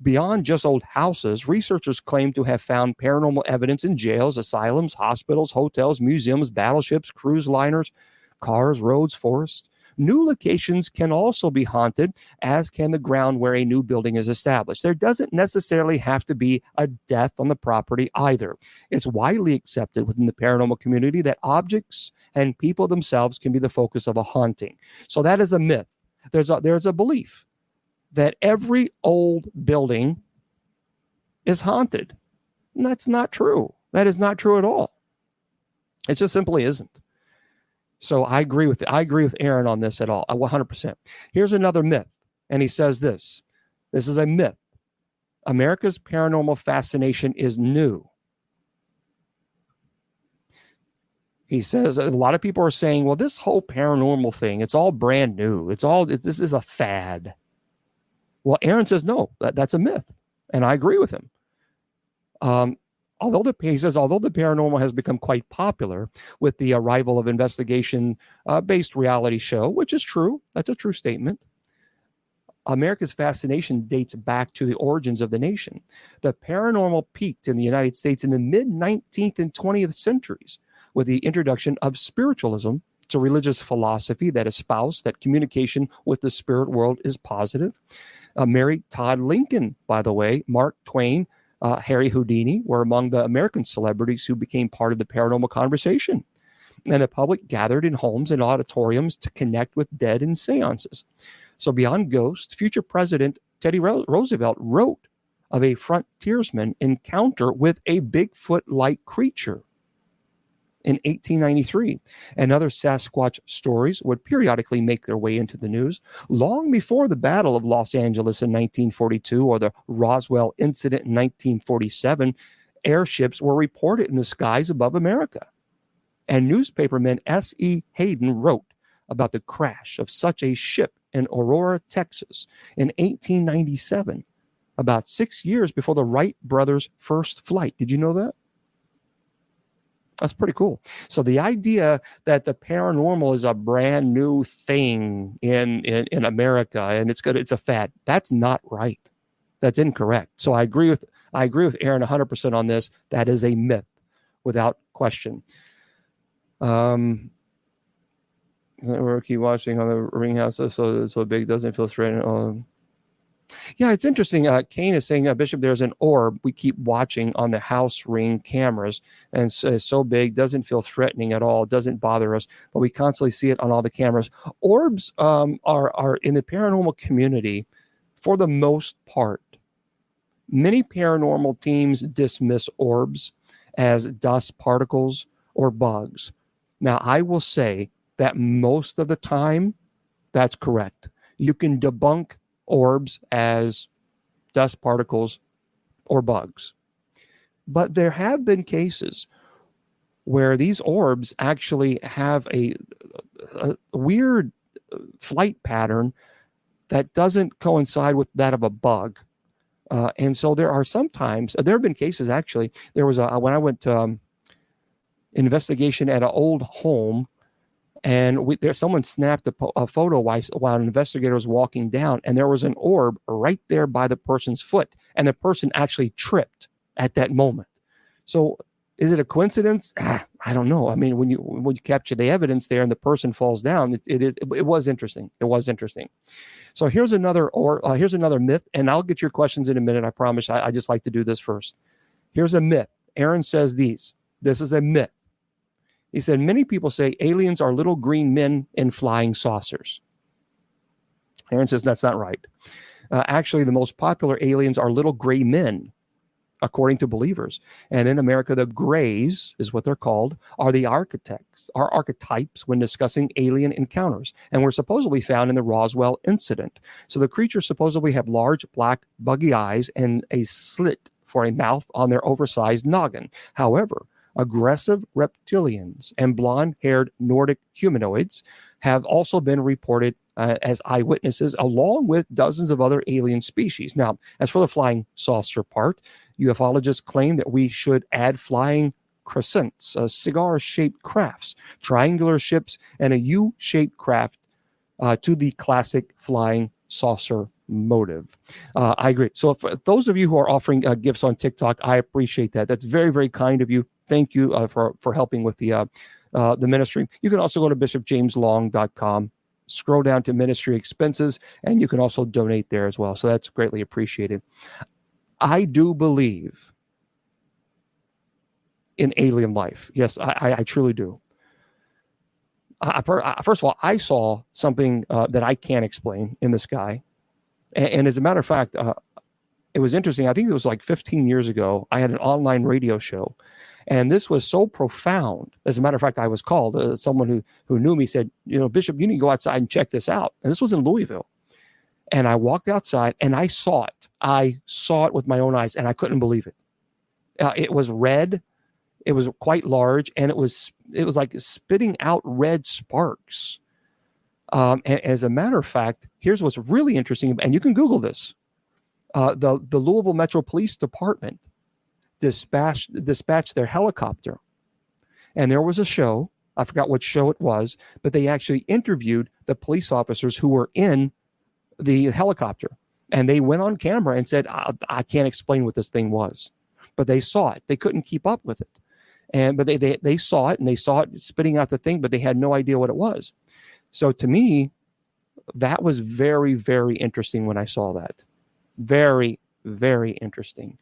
Beyond just old houses, researchers claim to have found paranormal evidence in jails, asylums, hospitals, hotels, museums, battleships, cruise liners, cars, roads, forests. New locations can also be haunted, as can the ground where a new building is established. There doesn't necessarily have to be a death on the property either. It's widely accepted within the paranormal community that objects and people themselves can be the focus of a haunting. So that is a myth. There's a belief that every old building is haunted. And that's not true. That is not true at all. It just simply isn't. So I agree with Aaron on this at all, 100%. Here's another myth, and he says this. This is a myth. America's paranormal fascination is new. He says a lot of people are saying, well, this whole paranormal thing, it's all brand new. This is a fad. Well, Aaron says, no, that's a myth. And I agree with him. Although the paranormal has become quite popular with the arrival of investigation-based reality show, which is true, that's a true statement, America's fascination dates back to the origins of the nation. The paranormal peaked in the United States in the mid-19th and 20th centuries with the introduction of spiritualism. It's a religious philosophy that espoused that communication with the spirit world is positive. Mary Todd Lincoln, by the way, Mark Twain, Harry Houdini were among the American celebrities who became part of the paranormal conversation. And the public gathered in homes and auditoriums to connect with dead in seances. So beyond ghosts, future President Teddy Roosevelt wrote of a frontiersman encounter with a Bigfoot-like creature in 1893. And other Sasquatch stories would periodically make their way into the news long before the Battle of Los Angeles in 1942 or the Roswell incident in 1947. Airships were reported in the skies above America. And newspaperman S.E. Hayden wrote about the crash of such a ship in Aurora, Texas in 1897, about 6 years before the Wright brothers' first flight. Did you know that? That's pretty cool. So the idea that the paranormal is a brand new thing in America and it's a fad, that's not right. That's incorrect. So I agree with Aaron 100% on this. That is a myth, without question. We'll keep watching on the ring house so big doesn't feel threatening. Yeah, it's interesting. Kane is saying, Bishop, there's an orb we keep watching on the house ring cameras, and so big, doesn't feel threatening at all, doesn't bother us, but we constantly see it on all the cameras. Orbs are in the paranormal community, for the most part. Many paranormal teams dismiss orbs as dust particles or bugs. Now, I will say that most of the time, that's correct. You can debunk orbs as dust particles or bugs. But there have been cases where these orbs actually have a weird flight pattern that doesn't coincide with that of a bug. And so there are sometimes, there have been cases actually, there was when I went to investigation at an old home, and someone snapped a photo while an investigator was walking down, and there was an orb right there by the person's foot, and the person actually tripped at that moment. So is it a coincidence? I don't know. I mean, when you capture the evidence there and the person falls down, it was interesting. It was interesting. So here's another myth, and I'll get your questions in a minute. I promise. I just like to do this first. Here's a myth. Aaron says this is a myth. He said, many people say aliens are little green men in flying saucers. Aaron says that's not right. Actually, the most popular aliens are little gray men, according to believers. And in America, the grays is what they're called, are archetypes when discussing alien encounters, and were supposedly found in the Roswell incident. So the creatures supposedly have large, black, buggy eyes and a slit for a mouth on their oversized noggin. However, aggressive reptilians and blonde-haired Nordic humanoids have also been reported as eyewitnesses, along with dozens of other alien species. Now, as for the flying saucer part, ufologists claim that we should add flying crescents, cigar-shaped crafts, triangular ships, and a U-shaped craft to the classic flying saucer motive. I agree. So for those of you who are offering gifts on TikTok, I appreciate that. That's very, very kind of you. Thank you for helping with the ministry. You can also go to bishopjameslong.com, scroll down to ministry expenses, and you can also donate there as well. So that's greatly appreciated. I do believe in alien life. Yes, I truly do. First of all, I saw something that I can't explain in the sky. And as a matter of fact, it was interesting. I think it was like 15 years ago. I had an online radio show, and this was so profound. As a matter of fact, I was called. Someone who knew me said, Bishop, you need to go outside and check this out. And this was in Louisville. And I walked outside, and I saw it. I saw it with my own eyes, and I couldn't believe it. It was red. It was quite large, and it was like spitting out red sparks. And as a matter of fact, here's what's really interesting, and you can Google this. The Louisville Metro Police Department dispatched their helicopter, and there was a show. I forgot what show it was, but they actually interviewed the police officers who were in the helicopter, and they went on camera and said, I can't explain what this thing was, but they saw it. They couldn't keep up with it. But they saw it, and they saw it spitting out the thing, but they had no idea what it was. So to me, that was very, very interesting when I saw that. Very, very interesting.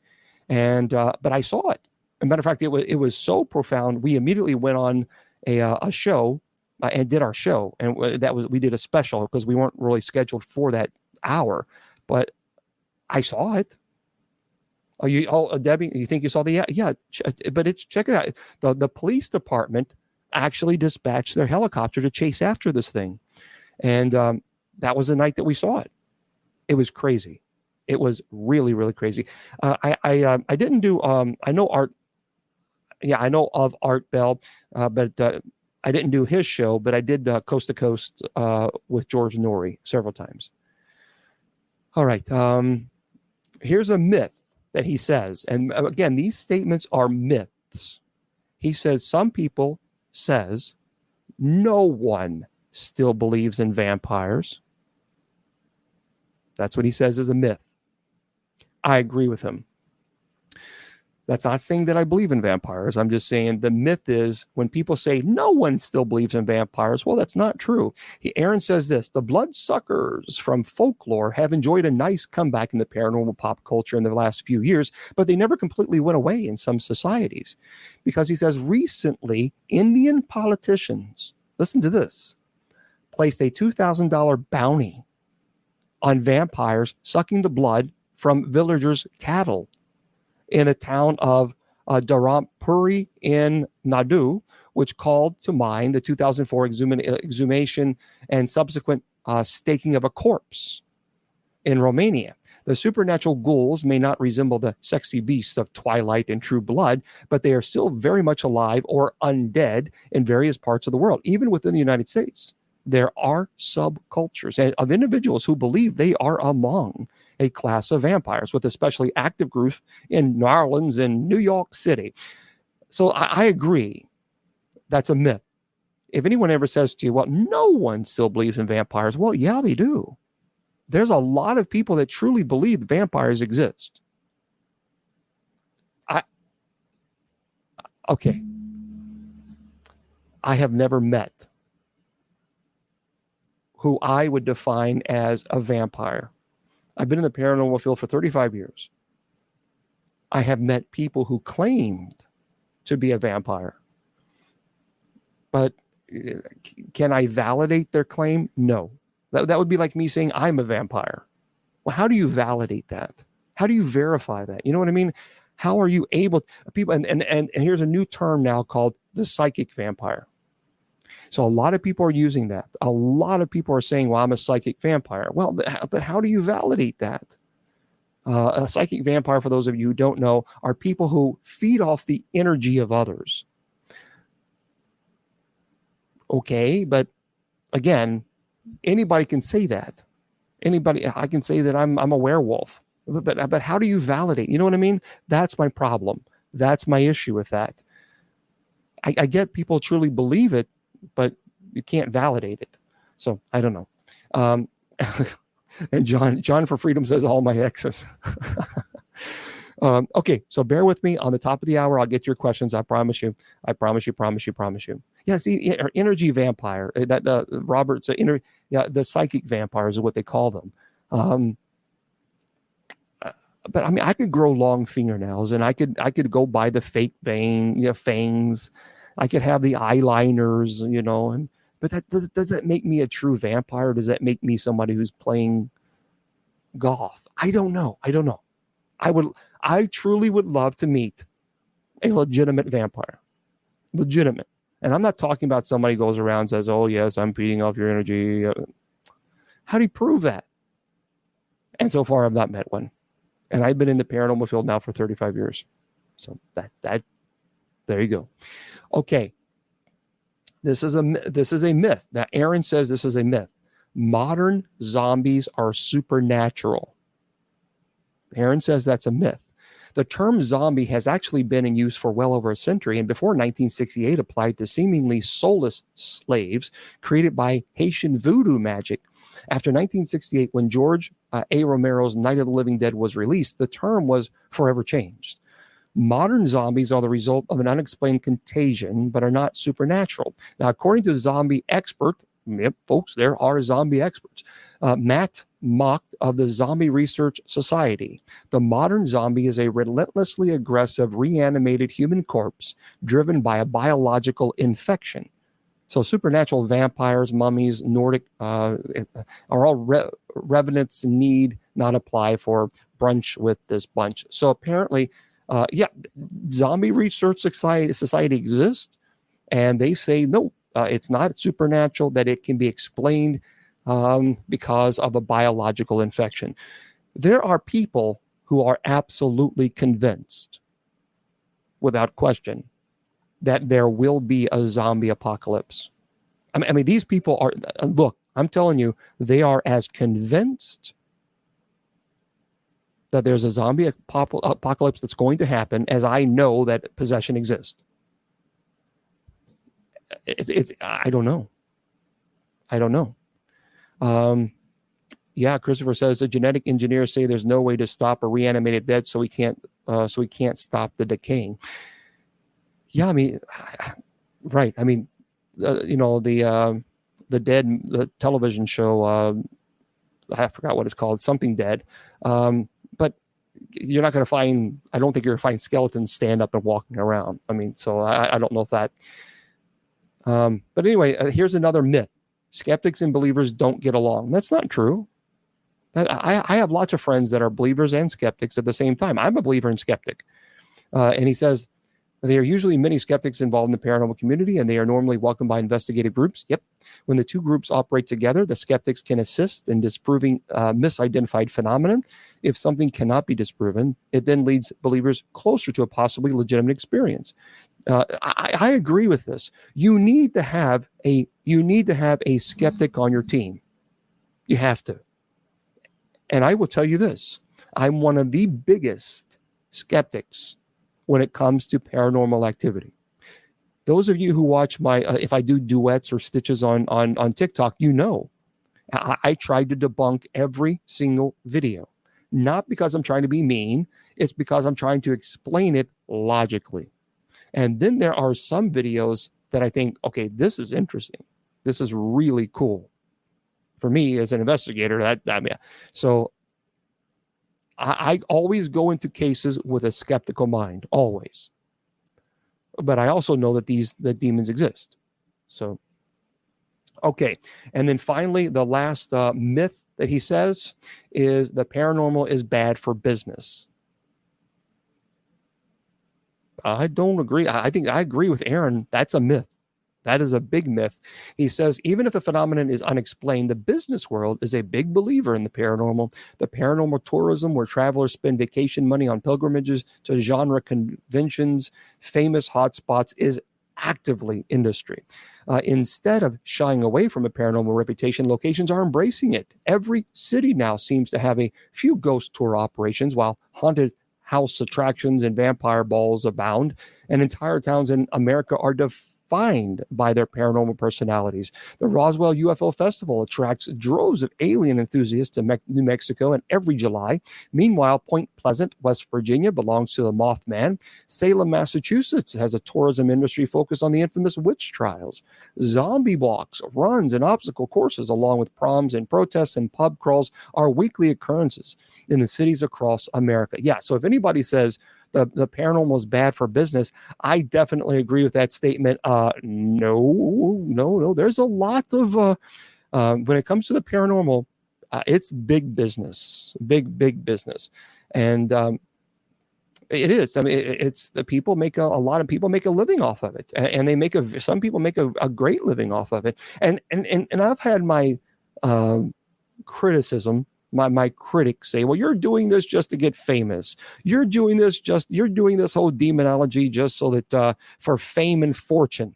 And but I saw it. As a matter of fact, it was so profound. We immediately went on a show and did our show, and we did a special because we weren't really scheduled for that hour. But I saw it. Debbie, you think you saw the yeah? But check it out. The police department actually dispatched their helicopter to chase after this thing, and that was the night that we saw it. It was crazy. It was really, really crazy. I didn't do I know Art. Yeah, I know of Art Bell, but I didn't do his show. But I did Coast to Coast with George Norrie several times. All right. Here's a myth that he says, and again, these statements are myths. He says some people says no one still believes in vampires. That's what he says is a myth. I agree with him. That's not saying that I believe in vampires. I'm just saying the myth is when people say no one still believes in vampires, well, that's not true. Aaron says this: the bloodsuckers from folklore have enjoyed a nice comeback in the paranormal pop culture in the last few years, but they never completely went away in some societies. Because he says recently, Indian politicians, listen to this, placed a $2,000 bounty on vampires sucking the blood from villagers' cattle in the town of Dharampuri in Nadu, which called to mind the 2004 exhumation and subsequent staking of a corpse in Romania. The supernatural ghouls may not resemble the sexy beasts of Twilight and True Blood, but they are still very much alive or undead in various parts of the world, even within the United States. There are subcultures of individuals who believe they are among a class of vampires, with especially active groups in New Orleans and New York City. So I agree. That's a myth. If anyone ever says to you, well, no one still believes in vampires, well, yeah, they do. There's a lot of people that truly believe vampires exist. Okay. I have never met who I would define as a vampire. I've been in the paranormal field for 35 years. I have met people who claimed to be a vampire. But can I validate their claim? No. That would be like me saying I'm a vampire. Well, how do you validate that? How do you verify that? You know what I mean? How are you able people and here's a new term now called the psychic vampire. So a lot of people are using that. A lot of people are saying, well, I'm a psychic vampire. Well, but how do you validate that? A psychic vampire, for those of you who don't know, are people who feed off the energy of others. Okay, but again, Anybody can say that. Anybody, I can say that I'm a werewolf. But how do you validate? You know what I mean? That's my problem. That's my issue with that. I get people truly believe it, but you can't validate it. So I don't know. And John for Freedom says all my exes. Okay, so bear with me. On the top of the hour, I'll get your questions. I promise you. I promise you. Yeah, see, energy vampire. That Robert's the psychic vampires is what they call them. But I mean, I could grow long fingernails, and I could go buy the fake fangs. I could have the eyeliners, but does that make me a true vampire? Does that make me somebody who's playing golf? I don't know. I truly would love to meet a legitimate vampire. Legitimate. And I'm not talking about somebody who goes around and says, oh, yes, I'm feeding off your energy. How do you prove that? And so far, I've not met one. And I've been in the paranormal field now for 35 years. So that there you go. Okay. This is a myth. Now, Aaron says this is a myth. Modern zombies are supernatural. Aaron says that's a myth. The term zombie has actually been in use for well over a century, and before 1968 applied to seemingly soulless slaves created by Haitian voodoo magic. After 1968, when George A. Romero's Night of the Living Dead was released, the term was forever changed. Modern zombies are the result of an unexplained contagion, but are not supernatural. Now, according to zombie expert, yep, folks, there are zombie experts, Matt Mock of the Zombie Research Society, the modern zombie is a relentlessly aggressive, reanimated human corpse driven by a biological infection. So supernatural vampires, mummies, Nordic are all revenants need not apply for brunch with this bunch. So apparently, Zombie Research Society exists, and they say no, it's not supernatural, that it can be explained because of a biological infection. There are people who are absolutely convinced, without question, that there will be a zombie apocalypse. I mean, these people are, look, I'm telling you, they are as convinced that there's a zombie apocalypse that's going to happen as I know that possession exists. I don't know. Christopher says the genetic engineers say there's no way to stop a reanimated dead, so we can't stop the decaying. Yeah, I mean, right. I mean, the television show, I forgot what it's called, something dead. But you're not going to find, I don't think you're going to find skeletons stand up and walking around. I mean, so I don't know if that. But anyway, here's another myth. Skeptics and believers don't get along. That's not true. I have lots of friends that are believers and skeptics at the same time. I'm a believer and skeptic. And he says, there are usually many skeptics involved in the paranormal community, and they are normally welcomed by investigative groups. Yep. When the two groups operate together, the skeptics can assist in disproving misidentified phenomenon. If something cannot be disproven, it then leads believers closer to a possibly legitimate experience. I agree with this. You need to have a skeptic on your team. You have to. And I will tell you this. I'm one of the biggest skeptics when it comes to paranormal activity. Those of you who watch my, if I do duets or stitches on TikTok, I tried to debunk every single video. Not because I'm trying to be mean. It's because I'm trying to explain it logically. And then there are some videos that I think, okay, this is interesting. This is really cool. For me as an investigator, so I always go into cases with a skeptical mind, always. But I also know that the demons exist. So, okay. And then finally, the last myth that he says is the paranormal is bad for business. I don't agree. I think I agree with Aaron. That's a myth. That is a big myth. He says, even if the phenomenon is unexplained, the business world is a big believer in the paranormal. The paranormal tourism, where travelers spend vacation money on pilgrimages to genre conventions, famous hotspots, is actively industry. Instead of shying away from a paranormal reputation, locations are embracing it. Every city now seems to have a few ghost tour operations, while haunted house attractions and vampire balls abound, and entire towns in America are defined by their paranormal personalities. The Roswell UFO Festival attracts droves of alien enthusiasts to New Mexico and every July. Meanwhile, Point Pleasant, West Virginia belongs to the Mothman. Salem, Massachusetts has a tourism industry focused on the infamous witch trials. Zombie walks, runs, and obstacle courses, along with proms and protests and pub crawls, are weekly occurrences in the cities across America. Yeah, so if anybody says the paranormal is bad for business, I definitely agree with that statement. No. There's a lot of, when it comes to the paranormal, it's big business, big business. And it is. I mean, it's the people make a lot of people make a living off of it. And they some people make a great living off of it. And I've had my criticism. My critics say, well, you're doing this just to get famous. You're doing this whole demonology just so that for fame and fortune.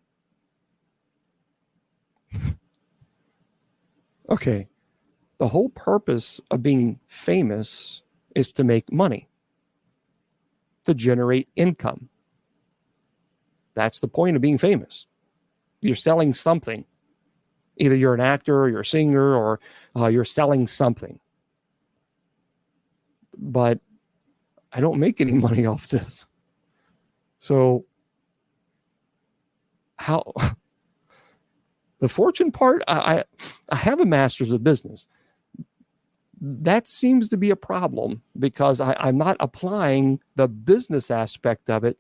Okay. The whole purpose of being famous is to make money, to generate income. That's the point of being famous. You're selling something. Either you're an actor or you're a singer or you're selling something. But I don't make any money off this. So how the fortune part, I have a master's of business. That seems to be a problem because I'm not applying the business aspect of it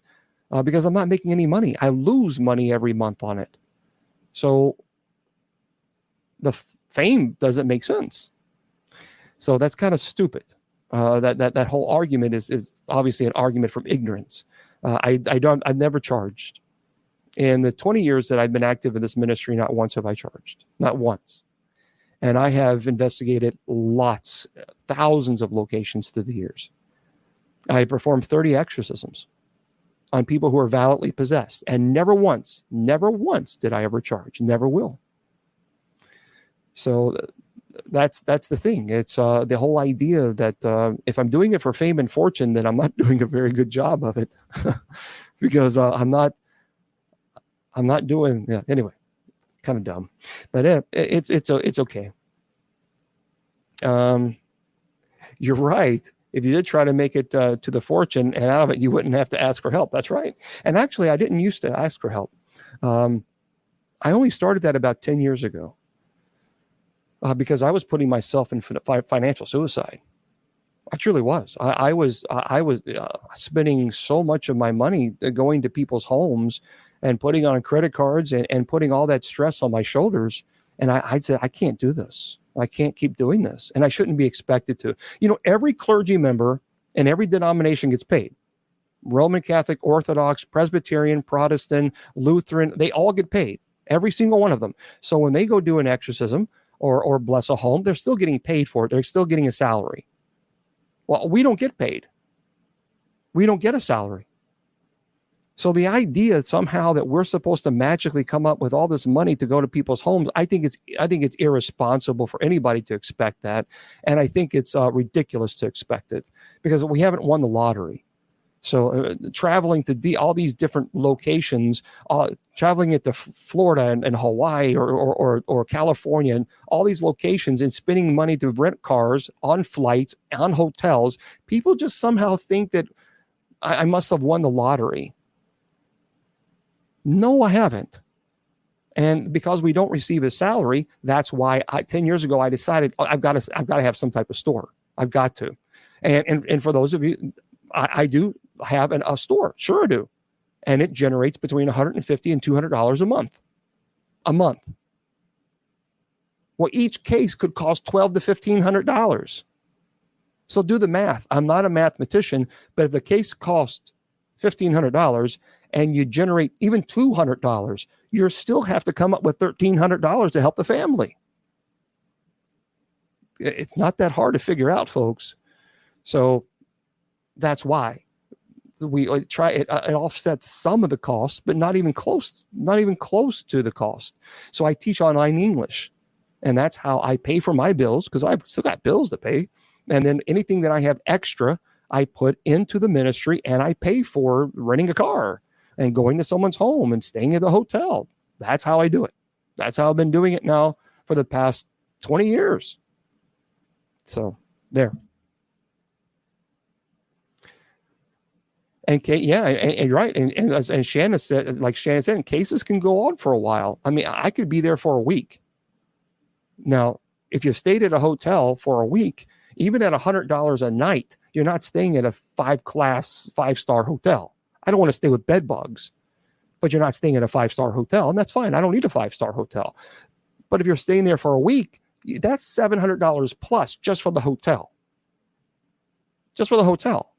because I'm not making any money. I lose money every month on it. So the fame doesn't make sense. So that's kind of stupid. That whole argument is obviously an argument from ignorance. I've never charged. In the 20 years that I've been active in this ministry, not once have I charged. Not once. And I have investigated thousands of locations through the years. I performed 30 exorcisms on people who are validly possessed. And never once did I ever charge. Never will. So that's the thing. It's the whole idea that if I'm doing it for fame and fortune, then I'm not doing a very good job of it because I'm not doing. Yeah. Anyway, kind of dumb, but it's okay. You're right. If you did try to make it to the fortune and out of it, you wouldn't have to ask for help. That's right. And actually, I didn't used to ask for help. I only started that about 10 years ago. Because I was putting myself in financial suicide. I truly was. I was spending so much of my money going to people's homes and putting on credit cards and putting all that stress on my shoulders. And I said, I can't do this. I can't keep doing this. And I shouldn't be expected to. Every clergy member in every denomination gets paid. Roman Catholic, Orthodox, Presbyterian, Protestant, Lutheran, they all get paid. Every single one of them. So when they go do an exorcism, or bless a home, they're still getting paid for it. They're still getting a salary. Well, we don't get paid. We don't get a salary. So the idea somehow that we're supposed to magically come up with all this money to go to people's homes, I think it's irresponsible for anybody to expect that. And I think it's ridiculous to expect it because we haven't won the lottery. So traveling to all these different locations, traveling into Florida and Hawaii or California and all these locations and spending money to rent cars, on flights, on hotels, people just somehow think that I must have won the lottery. No, I haven't. And because we don't receive a salary, that's why 10 years ago I decided I've got to have some type of store. I've got to. And for those of you, I do have a store. Sure I do. And it generates between $150 and $200 a month. Well, each case could cost $1,200 to $1,500. So do the math. I'm not a mathematician, but if the case costs $1,500 and you generate even $200, you still have to come up with $1,300 to help the family. It's not that hard to figure out, folks. So that's why we try it offsets some of the costs, but not even close to the cost. So I teach online English, and that's how I pay for my bills, because I've still got bills to pay. And then anything that I have extra, I put into the ministry, and I pay for renting a car and going to someone's home and staying at the hotel. That's how I do it. That's how I've been doing it now for the past 20 years. So there. And you're right. And Shannon said, like Shannon said, cases can go on for a while. I mean, I could be there for a week. Now, if you've stayed at a hotel for a week, even at $100 a night, you're not staying at a 5-star hotel. I don't want to stay with bed bugs, but you're not staying at a 5-star hotel, and that's fine. I don't need a 5-star hotel. But if you're staying there for a week, that's $700 plus just for the hotel. Just for the hotel.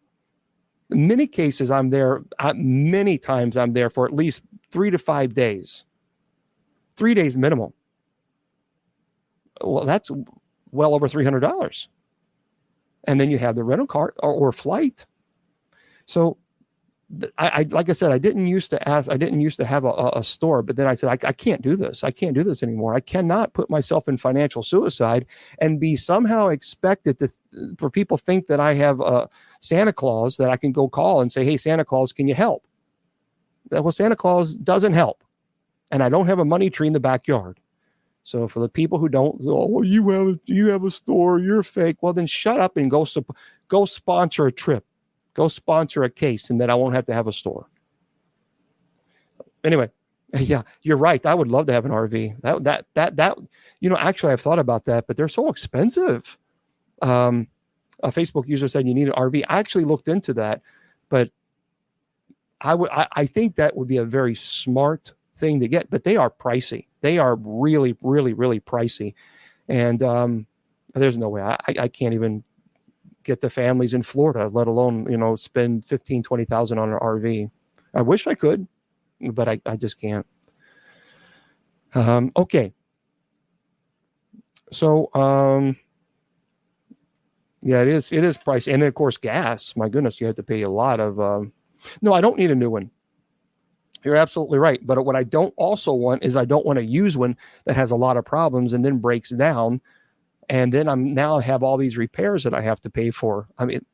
In many cases, many times I'm there for at least 3 to 5 days. 3 days minimum. Well, that's well over $300. And then you have the rental car or flight. So I like I said, I didn't used to have a store, but then I said, I can't do this. I can't do this anymore. I cannot put myself in financial suicide and be somehow expected for people to think that I have Santa Claus that I can go call and say, hey, Santa Claus, can you help? Well, Santa Claus doesn't help. And I don't have a money tree in the backyard. So for the people who don't, well, you have a store, you're fake. Well, then shut up and go sponsor a trip. Go sponsor a case, and then I won't have to have a store. Anyway, yeah, you're right. I would love to have an RV. That actually I've thought about that, but they're so expensive. A Facebook user said you need an RV. I actually looked into that, but I think that would be a very smart thing to get, but they are pricey. They are really, really, really pricey. And there's no way I can't even get the families in Florida, let alone, spend $15,000, $20,000 on an RV. I wish I could, but I just can't. Okay. So, yeah, it is pricey. And then of course, gas, my goodness, you have to pay a lot of, no, I don't need a new one. You're absolutely right. But what I don't also want is I don't want to use one that has a lot of problems and then breaks down. And then I have all these repairs that I have to pay for. I mean,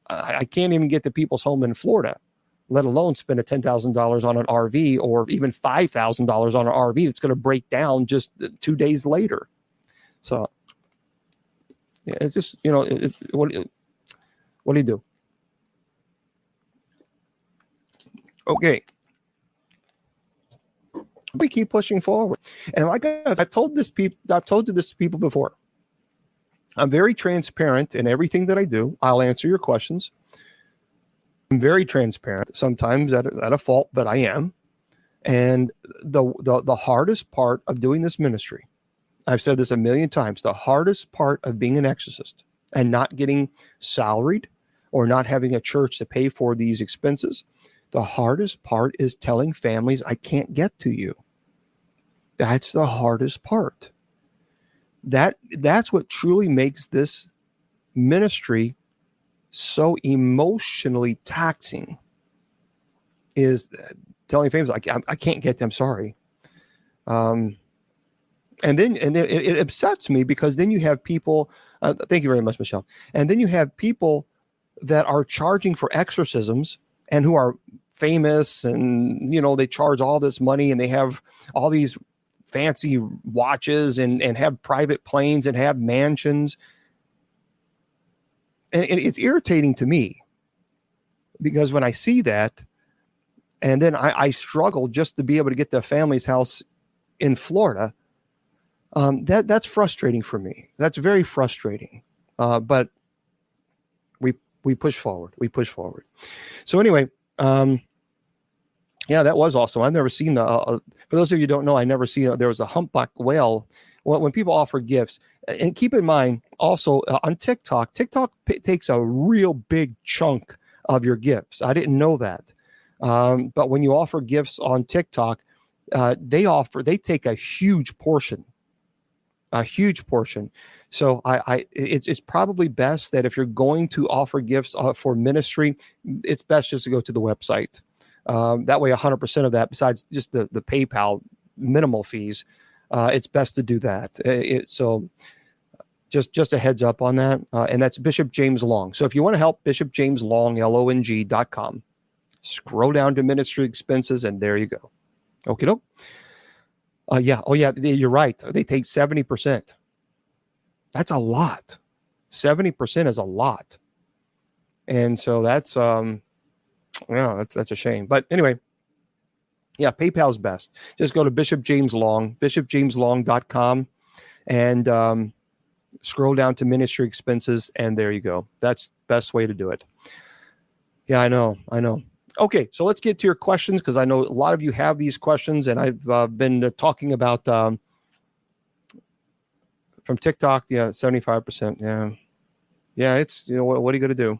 I can't even get to people's home in Florida, let alone spend $10,000 on an RV or even $5,000 on an RV that's going to break down just 2 days later. So yeah, it's just, what do you do? Okay. We keep pushing forward. And like I've told this to people before. I'm very transparent in everything that I do. I'll answer your questions. I'm very transparent, sometimes at a fault, but I am. And the hardest part of doing this ministry, I've said this a million times, the hardest part of being an exorcist and not getting salaried or not having a church to pay for these expenses, the hardest part is telling families, I can't get to you. That's the hardest part. That's what truly makes this ministry so emotionally taxing, is telling families, I can't get them, sorry. And then it upsets me, because then you have people, thank you very much, Michelle. And then you have people that are charging for exorcisms and who are famous, and, they charge all this money and they have all these fancy watches and have private planes and have mansions. And it's irritating to me, because when I see that, and then I struggle just to be able to get to a family's house in Florida, that's frustrating for me. That's very frustrating. But we push forward. We push forward. So anyway, yeah, that was awesome. I've never seen for those of you who don't know, I never seen, there was a humpback whale. When people offer gifts, and keep in mind also on TikTok takes a real big chunk of your gifts. I didn't know that. But when you offer gifts on TikTok, they take a huge portion. a huge portion. So it's probably best that if you're going to offer gifts for ministry, it's best just to go to the website. That way, 100% of that, besides just the PayPal minimal fees, it's best to do that. So just a heads up on that. And that's Bishop James Long. So if you want to help, Bishop James Long, LONG.com. Scroll down to ministry expenses, and there you go. Okay, doke. Yeah. Oh, yeah. You're right. They take 70%. That's a lot. 70% is a lot. And so that's that's a shame. But anyway, yeah, PayPal's best. Just go to Bishop James Long, bishopjameslong.com, and scroll down to ministry expenses, and there you go. That's the best way to do it. Yeah, I know. Okay, so let's get to your questions, because I know a lot of you have these questions, and I've been talking about from TikTok. Yeah, 75%. Yeah. It's what are you going to do?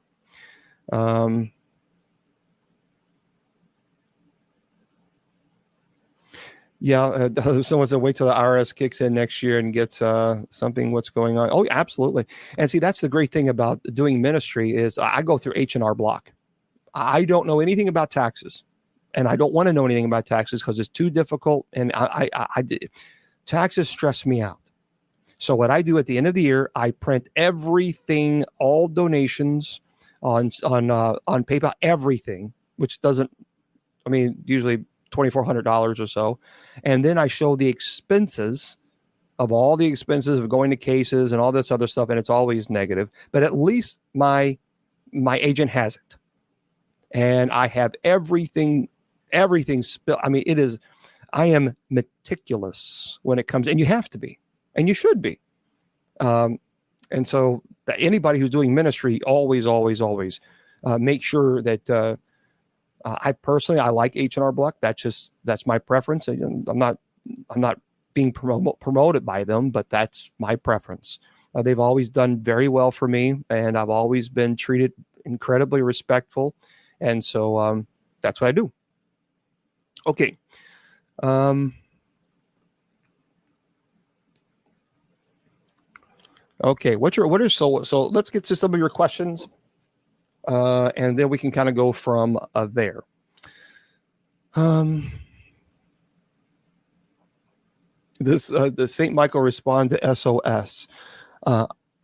Someone said wait till the IRS kicks in next year and gets something. What's going on? Oh, absolutely. And see, that's the great thing about doing ministry is I go through H&R Block. I don't know anything about taxes, and I don't want to know anything about taxes because it's too difficult, and taxes stress me out. So what I do at the end of the year, I print everything, all donations on PayPal, everything, which doesn't, usually $2,400 or so, and then I show the expenses of all the expenses of going to cases and all this other stuff, and it's always negative. But at least my agent has it. And I have everything spilled. I am meticulous when it comes, and you have to be, and you should be. And so anybody who's doing ministry, always make sure that I personally, I like H&R Block. That's my preference. I'm not being promoted by them, but that's my preference. They've always done very well for me, and I've always been treated incredibly respectful. And so that's what I do. Okay. Okay. So let's get to some of your questions, and then we can kind of go from there. The St. Michael respond to SOS.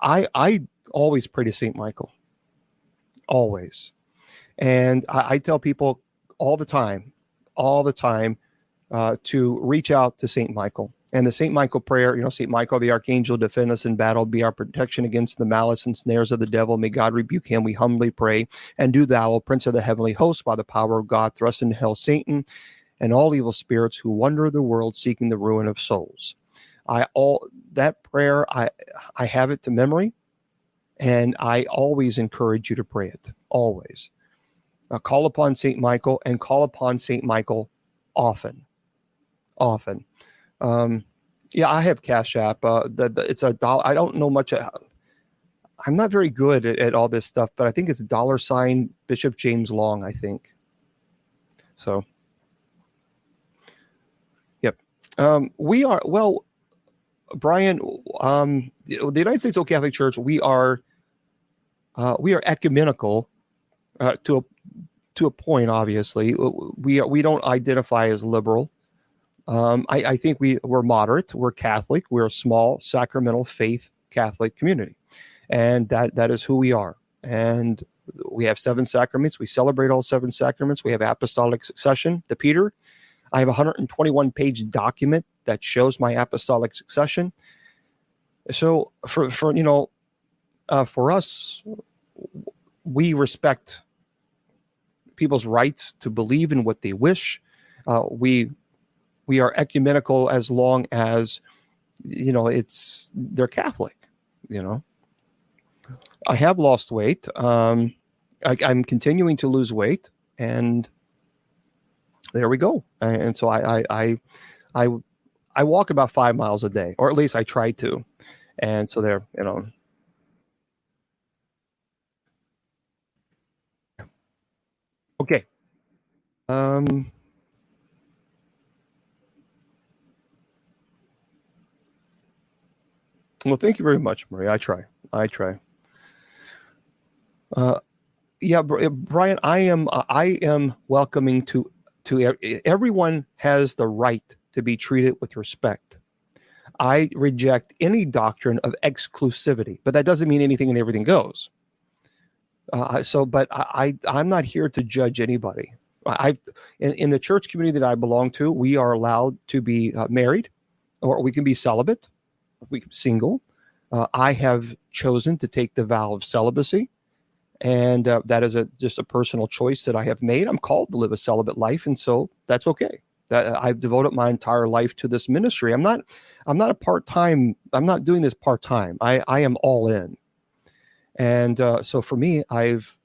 I always pray to St. Michael, always. And I tell people all the time to reach out to St. Michael. And the St. Michael prayer, St. Michael, the archangel, defend us in battle, be our protection against the malice and snares of the devil. May God rebuke him, we humbly pray. And do thou, O Prince of the heavenly host, by the power of God, thrust into hell Satan and all evil spirits who wander the world seeking the ruin of souls. That prayer, I have it to memory, and I always encourage you to pray it, always. Call upon St. Michael, and call upon St. Michael often. Yeah, I have Cash App. It's $1. I don't know much. I'm not very good at all this stuff, but I think it's $ Bishop James Long, I think. So, yep. We are, well, Brian, the United States Old Catholic Church, we are ecumenical to a point. Obviously, we don't identify as liberal. I think we're moderate. We're Catholic. We're a small sacramental faith Catholic community, and that is who we are. And we have 7 sacraments. We celebrate all 7 sacraments. We have apostolic succession to Peter. I have a 121-page document that shows my apostolic succession. So for us, we respect people's rights to believe in what they wish. We are ecumenical as long as they're Catholic. I have lost weight. I'm continuing to lose weight, and there we go. And so I walk about 5 miles a day, or at least I try to. And so there, Okay. Well, thank you very much, Maria. I try. I try. Yeah, Brian, I am welcoming everyone has the right to be treated with respect. I reject any doctrine of exclusivity, but that doesn't mean anything and everything goes. But I'm not here to judge anybody. In the church community that I belong to, we are allowed to be married, or we can be celibate, we can be single. I have chosen to take the vow of celibacy, and that is just a personal choice that I have made. I'm called to live a celibate life, and so that's okay. That I've devoted my entire life to this ministry. I'm not a part-time. I'm not doing this part-time. I am all in. And so for me, I've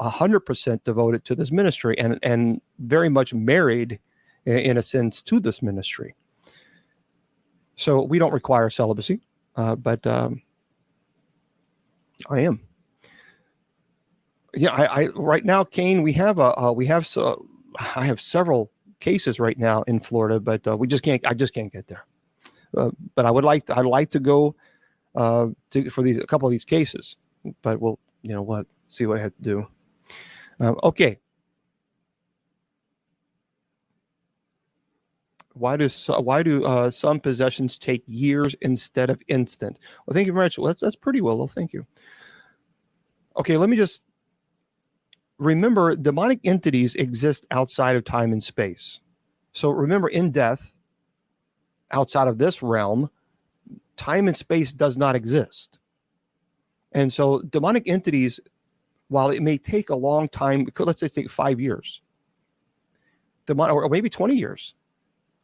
100% devoted to this ministry, and very much married in a sense to this ministry. So we don't require celibacy, but I am. Yeah, I right now, Kane, I have several cases right now in Florida, but I just can't get there. But I'd like to go for a couple of these cases, but we'll, see what I have to do. Okay. Why do some possessions take years instead of instant? Well, thank you very much. Well, that's pretty well. Thank you. Okay, let me just remember, demonic entities exist outside of time and space. So remember, in death, outside of this realm, time and space does not exist. And so demonic entities, while it may take a long time, let's say take 5 years, or maybe 20 years,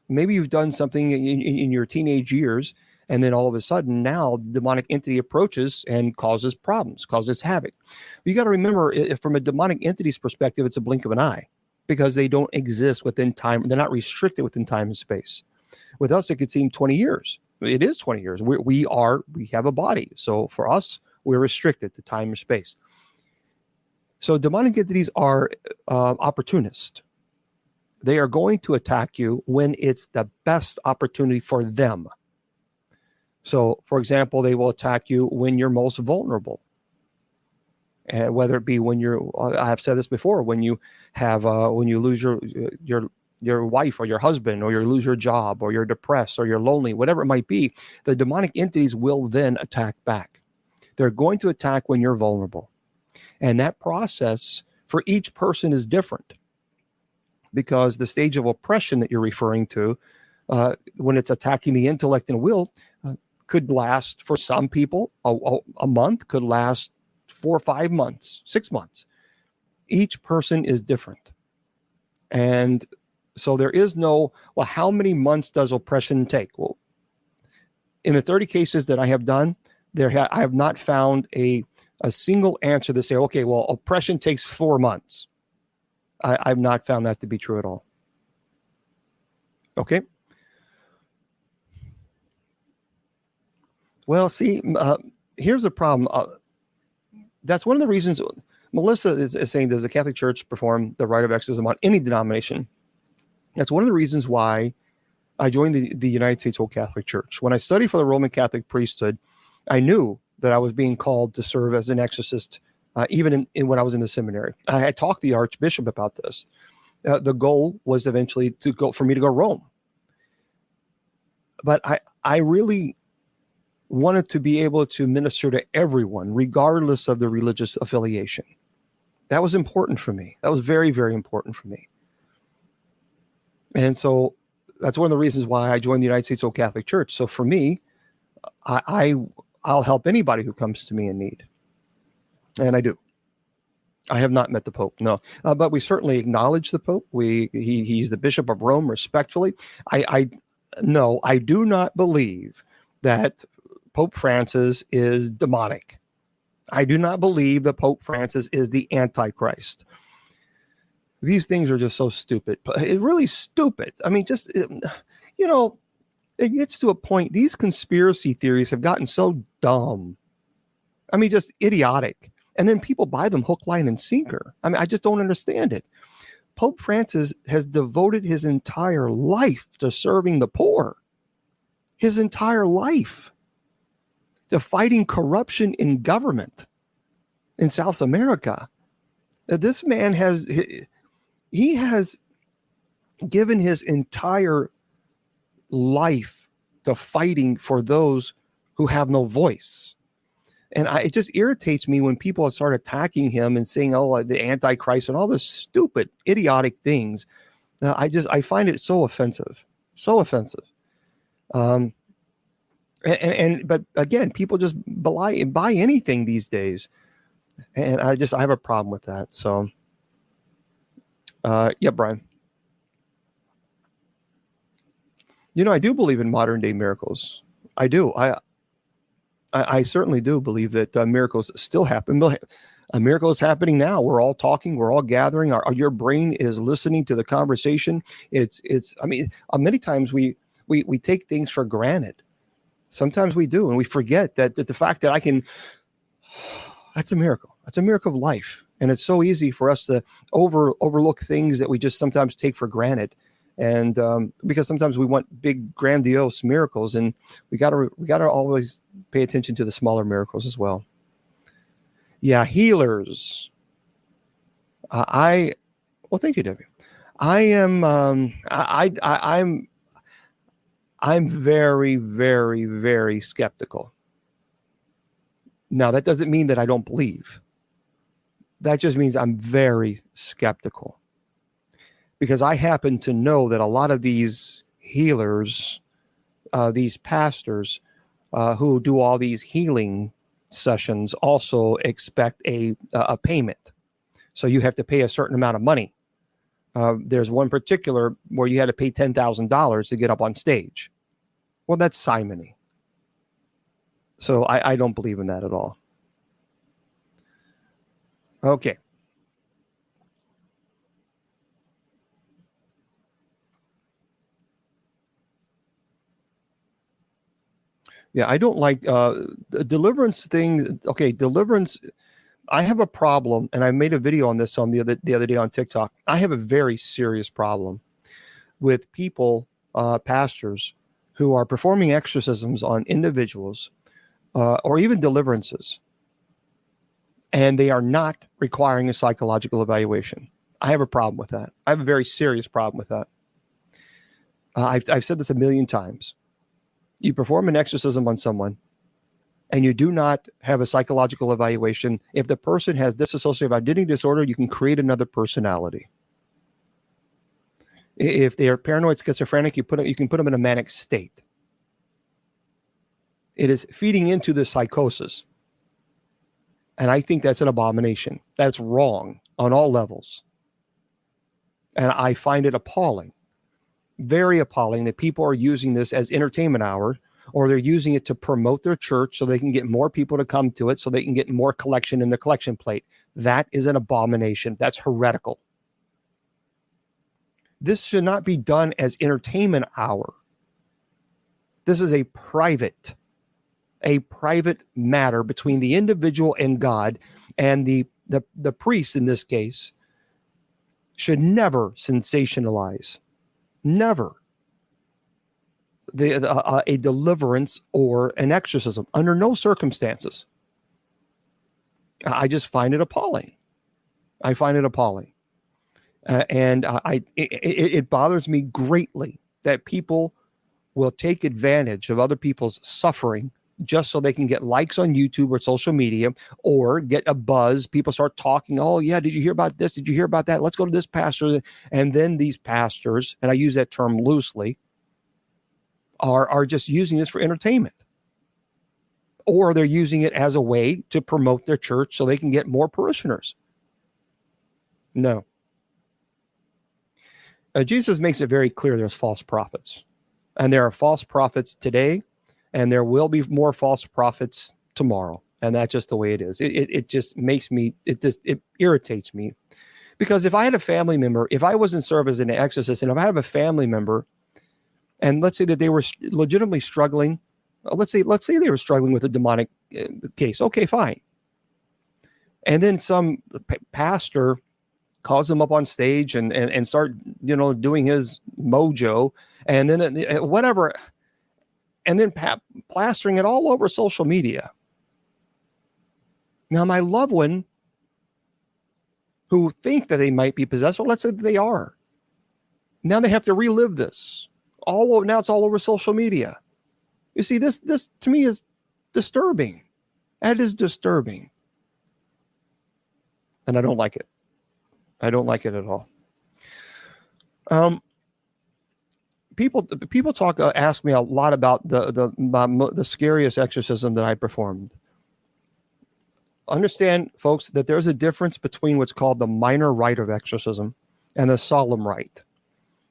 maybe you've done something in your teenage years, and then all of a sudden now the demonic entity approaches and causes problems, causes havoc. You got to remember, from a demonic entity's perspective, it's a blink of an eye, because they don't exist within time. They're not restricted within time and space. With us, it could seem 20 years. It is 20 years. We have a body. So for us, we're restricted to time or space. So demonic entities are opportunists. They are going to attack you when it's the best opportunity for them. So, for example, they will attack you when you're most vulnerable. And whether it be when I've said this before, when you lose your wife or your husband, or you lose your job, or you're depressed, or you're lonely, whatever it might be, the demonic entities will then attack back. They're going to attack when you're vulnerable. And that process for each person is different, because the stage of oppression that you're referring to, when it's attacking the intellect and will, could last for some people a month, could last 4 or 5 months, 6 months. Each person is different. And so there is no, well, how many months does oppression take? Well, in the 30 cases that I have done, I have not found a single answer to say, okay, well, oppression takes 4 months. I've not found that to be true at all. Okay. Well, see, here's the problem. That's one of the reasons Melissa is saying, does the Catholic Church perform the rite of exorcism on any denomination? That's one of the reasons why I joined the United States Whole Catholic Church. When I studied for the Roman Catholic priesthood, I knew that I was being called to serve as an exorcist, even when I was in the seminary. I had talked to the Archbishop about this. The goal was eventually for me to go to Rome. But I really wanted to be able to minister to everyone, regardless of the religious affiliation. That was important for me. That was very, very important for me. And so that's one of the reasons why I joined the United States Whole Catholic Church. So for me, I'll help anybody who comes to me in need. And I do. I have not met the Pope, no. But we certainly acknowledge the Pope. He's the Bishop of Rome, respectfully. I do not believe that Pope Francis is demonic. I do not believe that Pope Francis is the Antichrist. These things are just so stupid. It's really stupid. I mean, just, it gets to a point. These conspiracy theories have gotten so dumb. I mean, just idiotic. And then people buy them hook, line, and sinker. I mean, I just don't understand it. Pope Francis has devoted his entire life to serving the poor. His entire life. to fighting corruption in government in South America. This man has given his entire life to fighting for those who have no voice. And it just irritates me when people start attacking him and saying, oh, the Antichrist and all this stupid, idiotic things. I find it so offensive, so offensive. But again, people just buy anything these days. And I have a problem with that. So, yeah, Brian. I do believe in modern day miracles. I do. I certainly do believe that miracles still happen. A miracle is happening now. We're all talking. We're all gathering. Your brain is listening to the conversation. Many times we take things for granted. Sometimes we do, and we forget that the fact that I can. That's a miracle. That's a miracle of life, and it's so easy for us to overlook things that we just sometimes take for granted. And because sometimes we want big, grandiose miracles, and we gotta always pay attention to the smaller miracles as well. Yeah, healers. Well, thank you, Debbie. I'm very, very, very skeptical. Now, that doesn't mean that I don't believe. That just means I'm very skeptical. Because I happen to know that a lot of these healers, these pastors who do all these healing sessions also expect a payment. So you have to pay a certain amount of money. There's one particular where you had to pay $10,000 to get up on stage. Well, that's simony. So I don't believe in that at all. Okay. Yeah, I don't like the deliverance thing. Okay, deliverance. I have a problem, and I made a video on this on the other day on TikTok. I have a very serious problem with people, pastors, who are performing exorcisms on individuals, or even deliverances, and they are not requiring a psychological evaluation. I have a problem with that. I have a very serious problem with that. I've said this a million times. You perform an exorcism on someone and you do not have a psychological evaluation. If the person has dissociative identity disorder, you can create another personality. If they are paranoid schizophrenic, you can put them in a manic state. It is feeding into the psychosis. And I think that's an abomination. That's wrong on all levels. And I find it appalling. Very appalling that people are using this as entertainment hour, or they're using it to promote their church so they can get more people to come to it, so they can get more collection in the collection plate. That is an abomination. That's heretical. This should not be done as entertainment hour. This is a private matter between the individual and God, and the priest in this case should never sensationalize. Never a deliverance or an exorcism, under no circumstances. I just find it appalling. I find it appalling. And it bothers me greatly that people will take advantage of other people's suffering just so they can get likes on YouTube or social media, or get a buzz. People start talking, oh yeah, did you hear about this? Did you hear about that? Let's go to this pastor. And then these pastors, and I use that term loosely, are just using this for entertainment. Or they're using it as a way to promote their church so they can get more parishioners. No. Jesus makes it very clear there's false prophets. And there are false prophets today, and there will be more false prophets tomorrow. And that's just the way it is. It just makes me, it irritates me. Because if I had a family member, if I wasn't served as an exorcist, and if I have a family member, and let's say that they were legitimately struggling, let's say they were struggling with a demonic case. Okay, fine. And then some pastor calls them up on stage and start, doing his mojo, and then whatever. and then plastering it all over social media. Now, my loved one who think that they might be possessed, well, let's say that they are. Now they have to relive this. Now it's all over social media. You see, this to me is disturbing. That is disturbing. And I don't like it. I don't like it at all. People ask me a lot about the scariest exorcism that I performed. Understand, folks, that there's a difference between what's called the minor rite of exorcism and the solemn rite.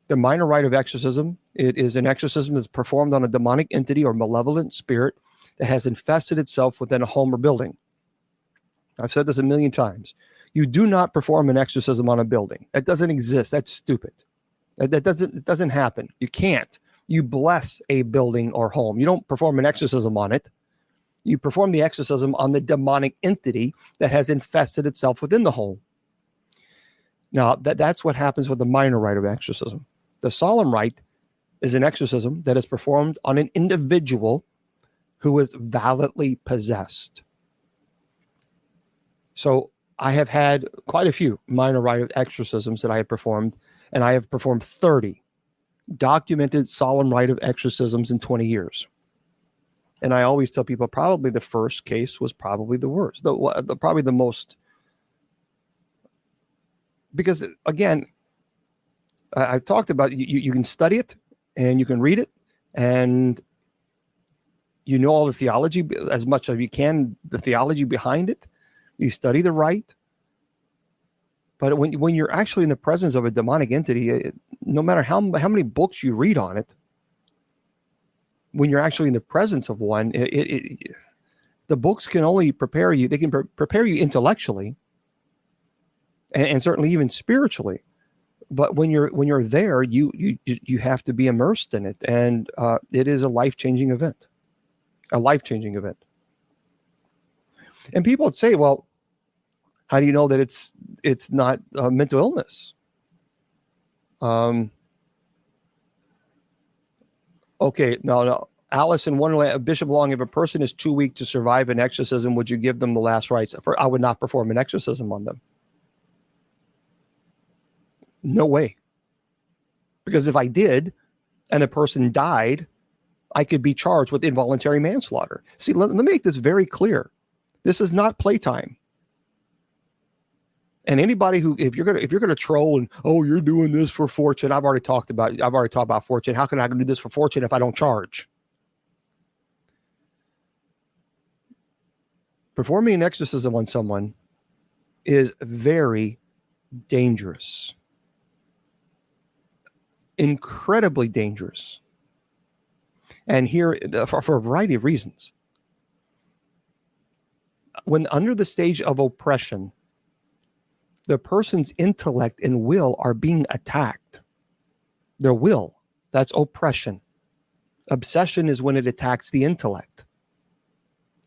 The minor rite of exorcism, it is an exorcism that's performed on a demonic entity or malevolent spirit that has infested itself within a home or building. I've said this a million times. You do not perform an exorcism on a building. That doesn't exist. That's stupid. It doesn't happen. You can't. You bless a building or home. You don't perform an exorcism on it. You perform the exorcism on the demonic entity that has infested itself within the home. Now, that's what happens with the minor rite of exorcism. The solemn rite is an exorcism that is performed on an individual who is validly possessed. So I have had quite a few minor rite exorcisms that I have performed, and I have performed 30 documented solemn rite of exorcisms in 20 years. And I always tell people probably the first case was probably the worst, probably the most. Because again, I've talked about you can study it and you can read it and you know all the theology as much as you can, the theology behind it. You study the rite. But when you're actually in the presence of a demonic entity, no matter how many books you read on it, when you're actually in the presence of one, the books can only prepare you. They can prepare you intellectually, and certainly even spiritually. But when you're there, you have to be immersed in it, and it is a life-changing event. A life-changing event. And people would say, "Well, how do you know that it's not a mental illness?" Okay, no. Alice in Wonderland, Bishop Long, if a person is too weak to survive an exorcism, would you give them the last rites? I would not perform an exorcism on them. No way. Because if I did, and the person died, I could be charged with involuntary manslaughter. See, let me make this very clear. This is not playtime. And anybody who, if you're gonna troll and you're doing this for fortune, I've already talked about fortune. How can I do this for fortune if I don't charge? Performing an exorcism on someone is very dangerous, incredibly dangerous, and here for a variety of reasons. When under the stage of oppression, the person's intellect and will are being attacked. Their will, that's oppression. Obsession is when it attacks the intellect.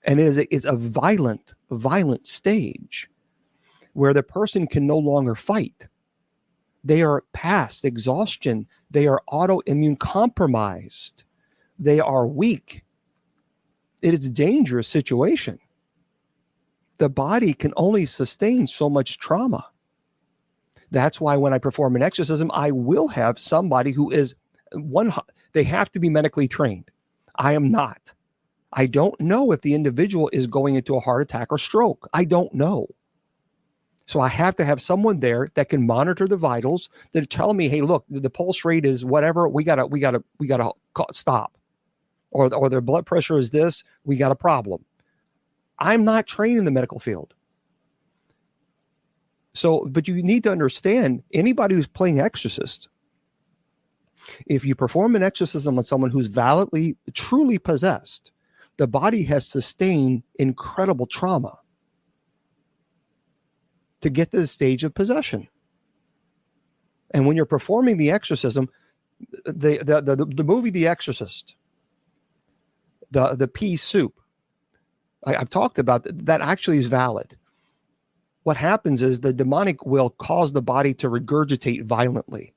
And it is a violent stage where the person can no longer fight. They are past exhaustion. They are autoimmune compromised. They are weak. It is a dangerous situation. The body can only sustain so much trauma. That's why when I perform an exorcism, I will have somebody who is they have to be medically trained. I am not. I don't know if the individual is going into a heart attack or stroke. I don't know. So I have to have someone there that can monitor the vitals, that tell me, hey, look, the pulse rate is whatever. We gotta stop, or their blood pressure is this. We got a problem. I'm not trained in the medical field. So, but you need to understand, anybody who's playing exorcist, if you perform an exorcism on someone who's validly, truly possessed, the body has sustained incredible trauma to get to the stage of possession. And when you're performing the exorcism, the movie The Exorcist, the pea soup, I've talked about that actually is valid. What happens is the demonic will cause the body to regurgitate violently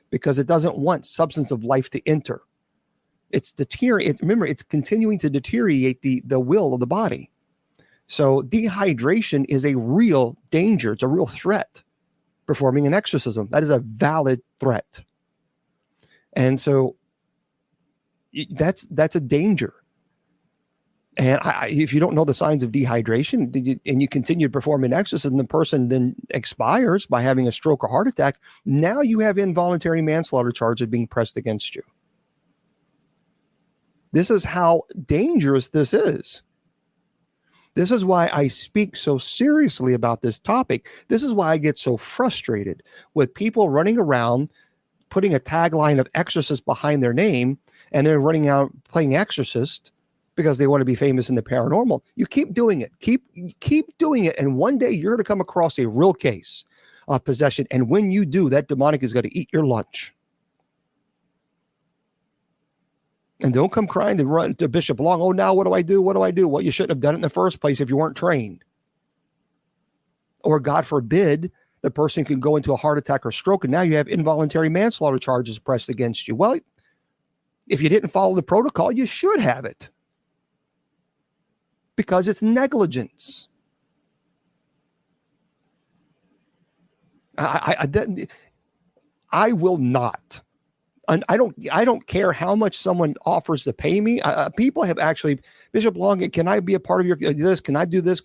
because it doesn't want substance of life to enter. it's deteriorating. Remember, it's continuing to deteriorate the will of the body. So dehydration is a real danger. It's a real threat. Performing an exorcism, that is a valid threat. And so that's a danger. And if you don't know the signs of dehydration and you continue to perform an exorcism, the person then expires by having a stroke or heart attack. Now you have involuntary manslaughter charges being pressed against you. This is how dangerous this is. This is why I speak so seriously about this topic. This is why I get so frustrated with people running around putting a tagline of exorcist behind their name and they're running out playing exorcist because they want to be famous in the paranormal. You keep doing it. Keep doing it. And one day you're going to come across a real case of possession. And when you do, that demonic is going to eat your lunch. And don't come crying to run to Bishop Long. Oh, now what do I do? What do I do? Well, you shouldn't have done it in the first place if you weren't trained. Or God forbid, the person can go into a heart attack or stroke, and now you have involuntary manslaughter charges pressed against you. Well, if you didn't follow the protocol, you should have it. Because it's negligence. I will not. And I don't care how much someone offers to pay me. People have actually, Bishop Long, can I be a part of your this? Can I do this?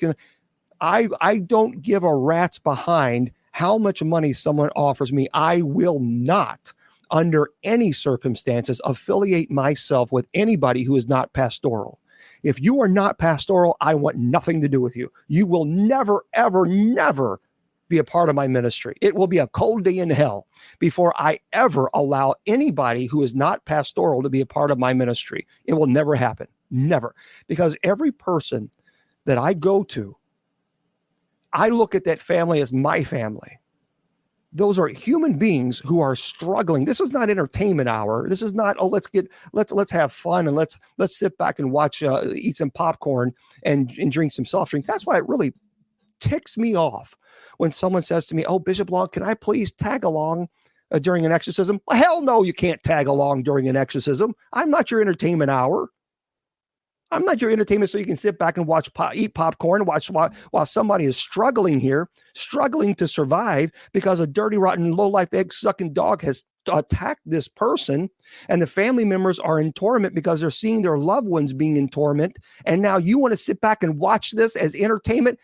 I don't give a rat's behind how much money someone offers me. I will not, under any circumstances, affiliate myself with anybody who is not pastoral. If you are not pastoral, I want nothing to do with you. You will never, ever, never be a part of my ministry. It will be a cold day in hell before I ever allow anybody who is not pastoral to be a part of my ministry. It will never happen. Never. Because every person that I go to, I look at that family as my family. Those are human beings who are struggling. This is not entertainment hour. This is not, let's have fun and let's sit back and watch, eat some popcorn and drink some soft drinks. That's why it really ticks me off when someone says to me, oh, Bishop Long, can I please tag along during an exorcism? Well, hell no, you can't tag along during an exorcism. I'm not your entertainment hour. I'm not your entertainment so you can sit back and eat popcorn, while somebody is struggling here, struggling to survive because a dirty, rotten, low-life, egg-sucking dog has attacked this person, and the family members are in torment because they're seeing their loved ones being in torment, and now you want to sit back and watch this as entertainment?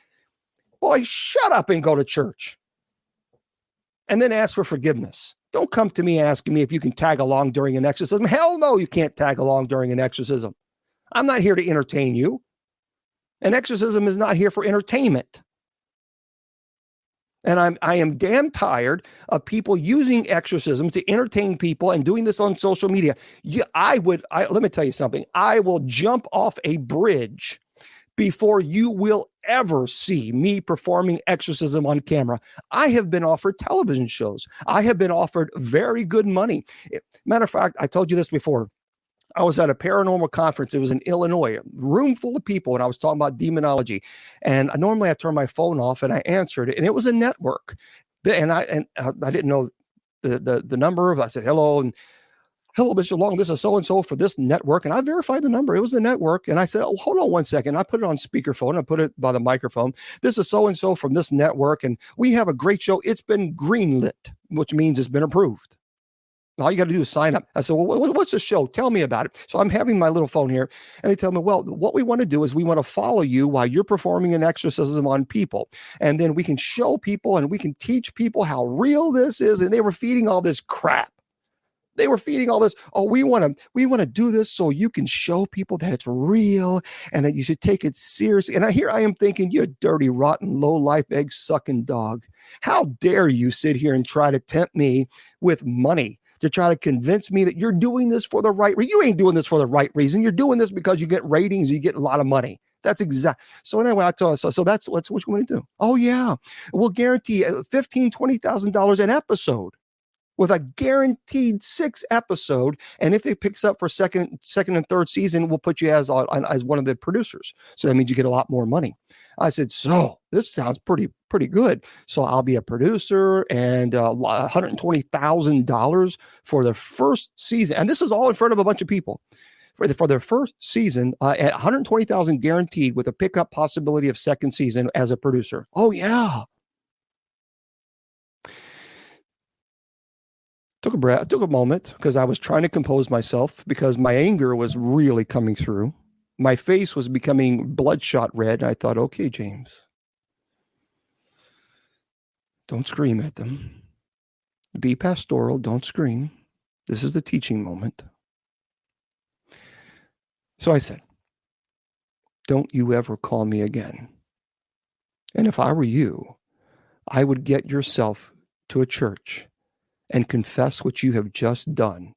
Boy, shut up and go to church. And then ask for forgiveness. Don't come to me asking me if you can tag along during an exorcism. Hell no, you can't tag along during an exorcism. I'm not here to entertain you. An exorcism is not here for entertainment. And I am damn tired of people using exorcism to entertain people and doing this on social media. Let me tell you something. I will jump off a bridge before you will ever see me performing exorcism on camera. I have been offered television shows. I have been offered very good money. Matter of fact, I told you this before. I was at a paranormal conference. It was in Illinois, a room full of people, and I was talking about demonology. And normally I turn my phone off and I answered it, and it was a network. And I didn't know the number. I said, hello, and hello, Bishop Long, this is so-and-so for this network. And I verified the number. It was the network. And I said, oh, hold on one second. I put it on speakerphone. I put it by the microphone. This is so-and-so from this network. And we have a great show. It's been greenlit, which means it's been approved. All you got to do is sign up. I said, well, what's the show? Tell me about it. So I'm having my little phone here, and they tell me, well, what we want to do is we want to follow you while you're performing an exorcism on people. And then we can show people and we can teach people how real this is. And they were feeding all this crap. They were feeding all this. Oh, we want to do this so you can show people that it's real and that you should take it seriously. And here I am thinking, you dirty, rotten, low-life, egg-sucking dog. How dare you sit here and try to tempt me with money to try to convince me that you're doing this for the right reason? You ain't doing this for the right reason. You're doing this because you get ratings, you get a lot of money. That's exact. So anyway, I told us, so that's what you want to do. Oh yeah, we'll guarantee $15,000, $20,000 an episode with a guaranteed 6 episode. And if it picks up for second and third season, we'll put you as one of the producers. So that means you get a lot more money. I said, so this sounds pretty good. So I'll be a producer and $120,000 for the first season. And this is all in front of a bunch of people. for their first season at 120,000 guaranteed with a pickup possibility of second season as a producer. Oh yeah. Took a breath, took a moment because I was trying to compose myself because my anger was really coming through. My face was becoming bloodshot red. I thought, okay, James, don't scream at them. Be pastoral. Don't scream. This is the teaching moment. So I said, don't you ever call me again. And if I were you, I would get yourself to a church and confess what you have just done.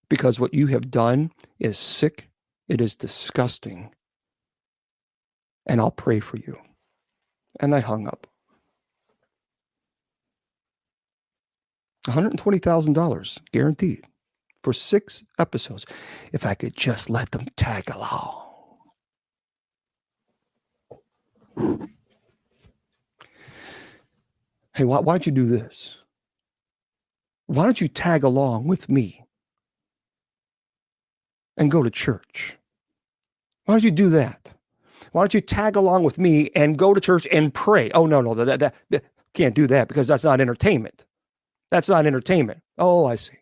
Because what you have done is sick. It is disgusting. And I'll pray for you. And I hung up. $120,000 guaranteed for 6 episodes. If I could just let them tag along. Hey, why don't you do this? Why don't you tag along with me and go to church? Why don't you do that? Why don't you tag along with me and go to church and pray? Oh, no, that can't do that because that's not entertainment. That's not entertainment. Oh, I see.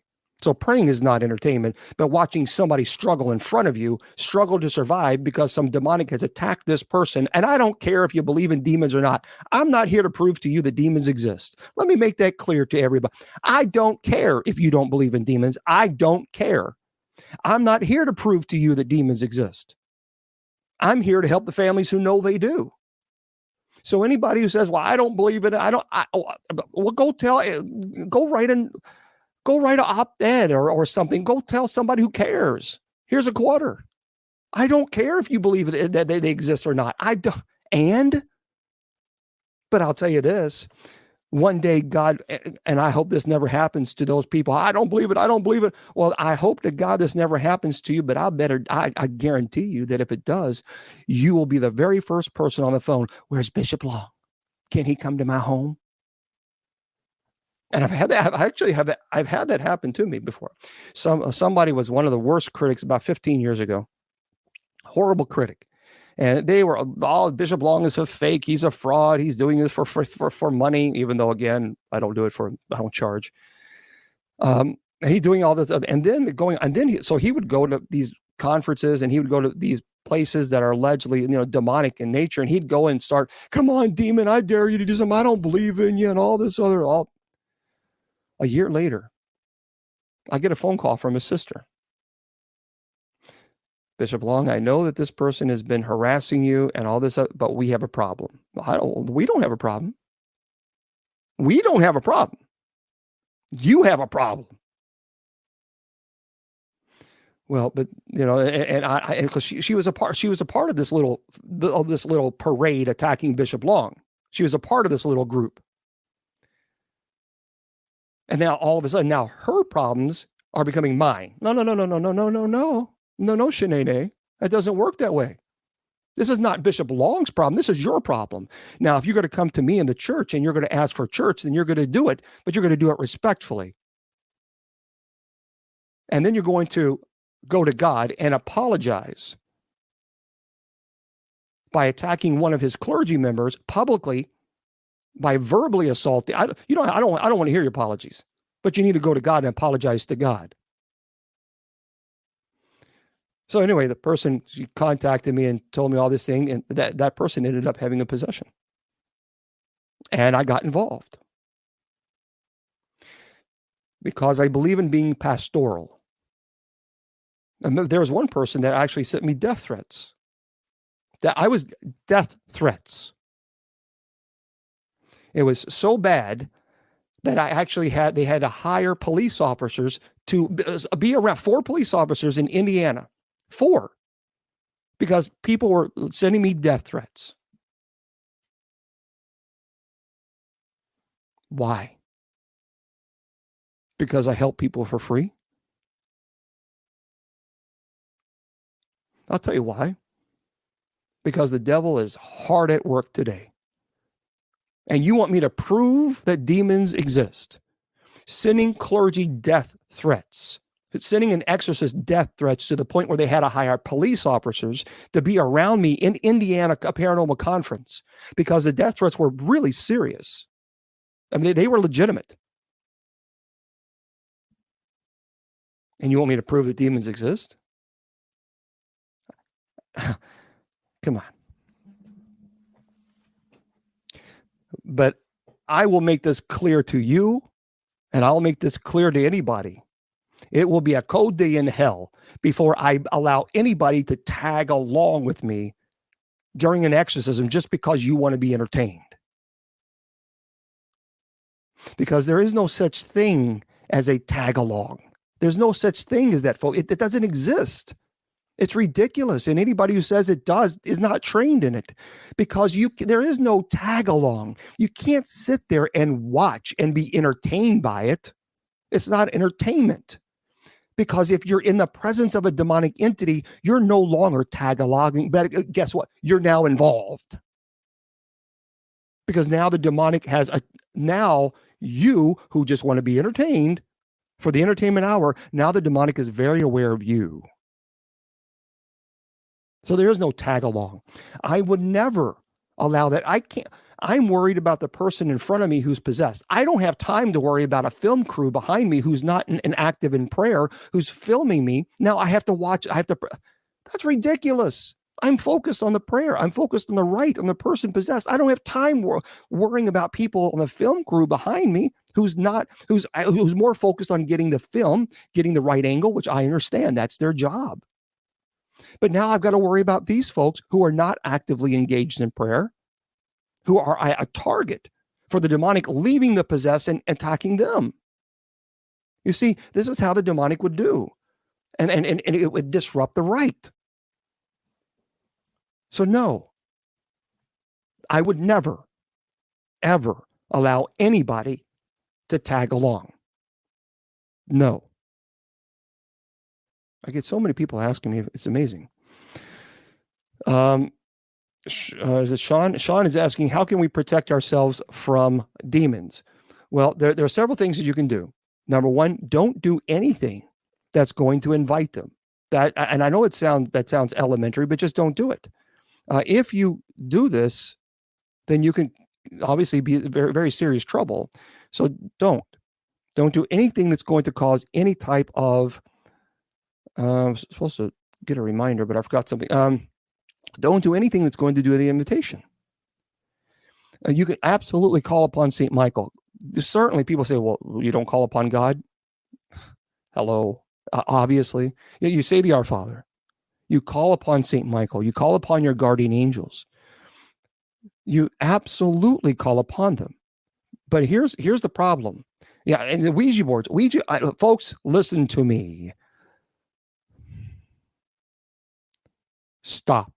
So praying is not entertainment, but watching somebody struggle in front of you, struggle to survive because some demonic has attacked this person. And I don't care if you believe in demons or not. I'm not here to prove to you that demons exist. Let me make that clear to everybody. I don't care if you don't believe in demons. I don't care. I'm not here to prove to you that demons exist. I'm here to help the families who know they do. So anybody who says, well, I don't believe it, well, go write an op-ed or something. Go tell somebody who cares. Here's a quarter. I don't care if you believe that they exist or not. I don't. But I'll tell you this, one day God, and I hope this never happens to those people. I don't believe it. Well, I hope to God this never happens to you, but I guarantee you that if it does, you will be the very first person on the phone. Where's Bishop Long? Can he come to my home? And I've had that happen to me before. Somebody was one of the worst critics about 15 years ago. Horrible critic. And they were all, Bishop Long is a fake. He's a fraud. He's doing this for money, even though, again, I don't charge. He's doing all this. So he would go to these conferences and he would go to these places that are allegedly, demonic in nature. And he'd go and start, come on, demon, I dare you to do something. I don't believe in you and all this other. A year later, I get a phone call from his sister. Bishop Long, I know that this person has been harassing you and all this, but we have a problem. We don't have a problem. We don't have a problem. You have a problem. Well, but and I because she was a part of this little parade attacking Bishop Long. She was a part of this little group. And now all of a sudden, her problems are becoming mine. No, Shanae. That doesn't work that way. This is not Bishop Long's problem. This is your problem. Now, if you're going to come to me in the church and you're going to ask for church, then you're going to do it, but you're going to do it respectfully. And then you're going to go to God and apologize by attacking one of his clergy members publicly, by verbally assaulting. I don't want to hear your apologies, but you need to go to God and apologize to God. So anyway, the person, she contacted me and told me all this thing, and that person ended up having a possession. And I got involved because I believe in being pastoral. And there was one person that actually sent me death threats. Death threats. It was so bad that they had to hire police officers to be around 4 police officers in Indiana. 4. Because people were sending me death threats. Why? Because I help people for free? I'll tell you why. Because the devil is hard at work today. And you want me to prove that demons exist, sending clergy death threats. sending an exorcist death threats to the point where they had to hire police officers to be around me in Indiana, a paranormal conference, because the death threats were really serious. I mean, they were legitimate. And you want me to prove that demons exist? Come on. But I will make this clear to you, and I'll make this clear to anybody. It will be a cold day in hell before I allow anybody to tag along with me during an exorcism just because you want to be entertained. Because there is no such thing as a tag along. There's no such thing as that, folks. It doesn't exist. It's ridiculous. And anybody who says it does is not trained in it, because there is no tag along. You can't sit there and watch and be entertained by it. It's not entertainment. Because if you're in the presence of a demonic entity, you're no longer tag along. But guess what? You're now involved. Because now the demonic has now you who just want to be entertained for the entertainment hour, now the demonic is very aware of you. So there is no tag along. I would never allow that. I'm worried about the person in front of me who's possessed. I don't have time to worry about a film crew behind me who's not an active in prayer, who's filming me. Now I have to watch. That's ridiculous. I'm focused on the prayer. I'm focused on on the person possessed. I don't have time worrying about people on the film crew behind me who's more focused on getting the film, getting the right angle, which I understand. That's their job. But now I've got to worry about these folks who are not actively engaged in prayer, who are a target for the demonic leaving the possessed and attacking them. You see, this is how the demonic would do. And it would disrupt the right. So no, I would never, ever allow anybody to tag along. No. I get so many people asking me. It's amazing. Is it Sean? Sean is asking, how can we protect ourselves from demons? Well, there are several things that you can do. Number one, don't do anything that's going to invite them. And I know that sounds elementary, but just don't do it. If you do this, then you can obviously be in very, very serious trouble. So don't do anything that's going to cause any type of, I'm supposed to get a reminder, but I forgot something. Don't do anything that's going to do the invitation. You can absolutely call upon St. Michael. Certainly people say, well, you don't call upon God. Hello. Obviously, you say the Our Father. You call upon St. Michael. You call upon your guardian angels. You absolutely call upon them. But here's the problem. Yeah, and the Ouija boards. Folks, listen to me. Stop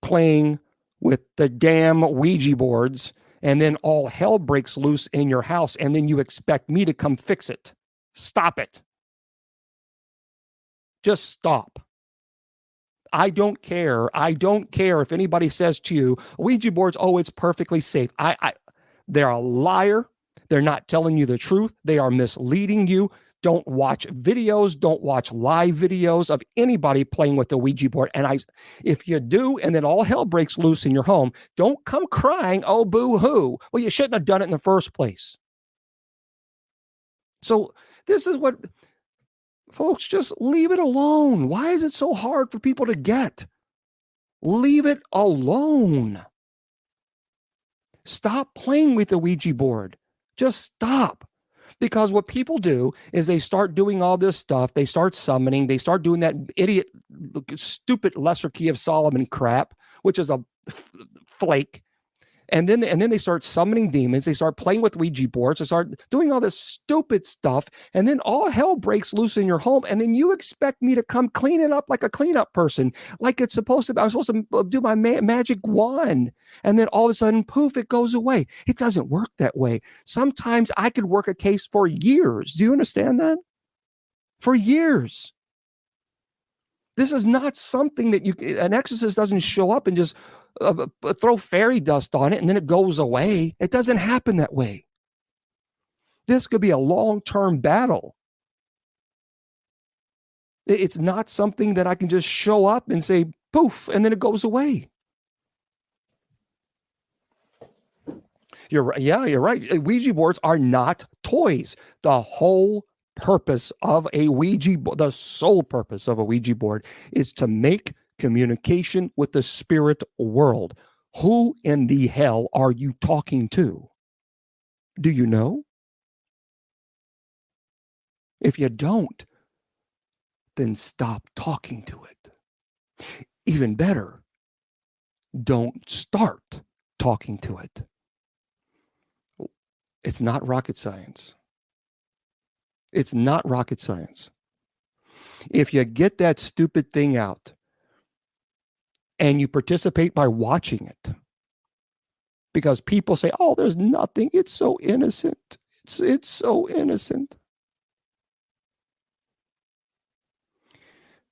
playing with the damn Ouija boards, and then all hell breaks loose in your house, and then you expect me to come fix it. Stop it. Just stop. I don't care. I don't care if anybody says to you, Ouija boards, oh, it's perfectly safe. They're a liar. They're not telling you the truth. They are misleading you. Don't watch videos. Don't watch live videos of anybody playing with the Ouija board. And if you do, and then all hell breaks loose in your home, don't come crying, oh, boo-hoo. Well, you shouldn't have done it in the first place. So this is what... Folks, just leave it alone. Why is it so hard for people to get? Leave it alone. Stop playing with the Ouija board. Just stop. Because what people do is they start doing all this stuff. They start summoning. They start doing that idiot, stupid lesser key of Solomon crap, which is a flake. And then they start summoning demons. They start playing with Ouija boards. They start doing all this stupid stuff. And then all hell breaks loose in your home. And then you expect me to come clean it up like a cleanup person, like it's supposed to be. I'm supposed to do my magic wand. And then all of a sudden, poof, it goes away. It doesn't work that way. Sometimes I could work a case for years. Do you understand that? For years. This is not something that an exorcist doesn't show up and just throw fairy dust on it and then it goes away. It doesn't happen that way. This could be a long-term battle. It's not something that I can just show up and say, poof, and then it goes away. You're right. Yeah, you're right. Ouija boards are not toys. The whole purpose of a Ouija board, the sole purpose of a Ouija board is to make communication with the spirit world. Who in the hell are you talking to? Do you know? If you don't, then stop talking to it. Even better, don't start talking to it. It's not rocket science. It's not rocket science. If you get that stupid thing out and you participate by watching it, because people say, oh, there's nothing. It's so innocent. It's so innocent.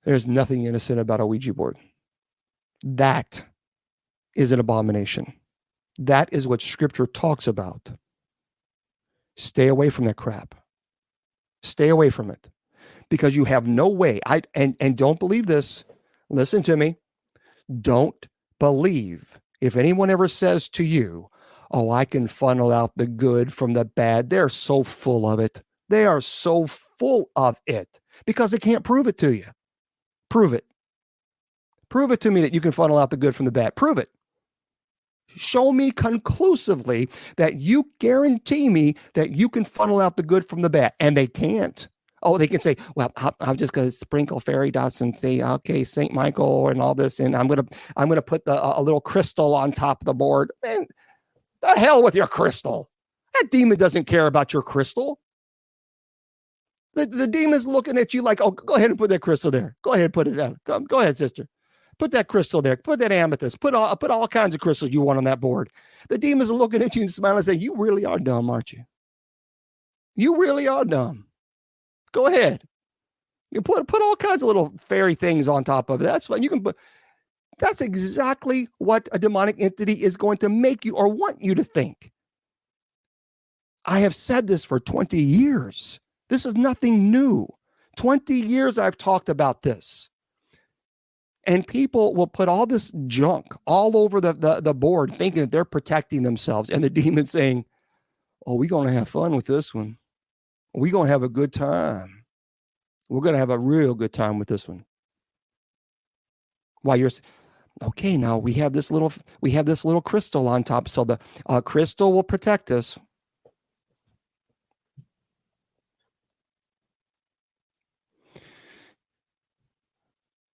There's nothing innocent about a Ouija board. That is an abomination. That is what Scripture talks about. Stay away from that crap. Stay away from it, because you have no way. And don't believe this. Listen to me. Don't believe if anyone ever says to you, oh, I can funnel out the good from the bad. They're so full of it. They are so full of it because they can't prove it to you. Prove it. Prove it to me that you can funnel out the good from the bad. Prove it. Show me conclusively that you guarantee me that you can funnel out the good from the bad. And they can't. Oh, they can say, well, I'm just going to sprinkle fairy dust and say, okay, St. Michael and all this. And I'm going to put a little crystal on top of the board. Man, the hell with your crystal. That demon doesn't care about your crystal. The demon's looking at you like, oh, go ahead and put that crystal there. Go ahead and put it down. Go ahead, sister. Put that crystal there. Put that amethyst. Put all kinds of crystals you want on that board. The demons are looking at you and smiling and saying, you really are dumb, aren't you? You really are dumb. Go ahead. You put all kinds of little fairy things on top of it. That's fine. You can put. That's exactly what a demonic entity is going to make you or want you to think. I have said this for 20 years. This is nothing new. 20 years I've talked about this. And people will put all this junk all over the board thinking that they're protecting themselves. And the demon's saying, oh, we're going to have fun with this one. We're going to have a good time. We're going to have a real good time with this one. While you're, okay, now we have this little crystal on top. So the crystal will protect us.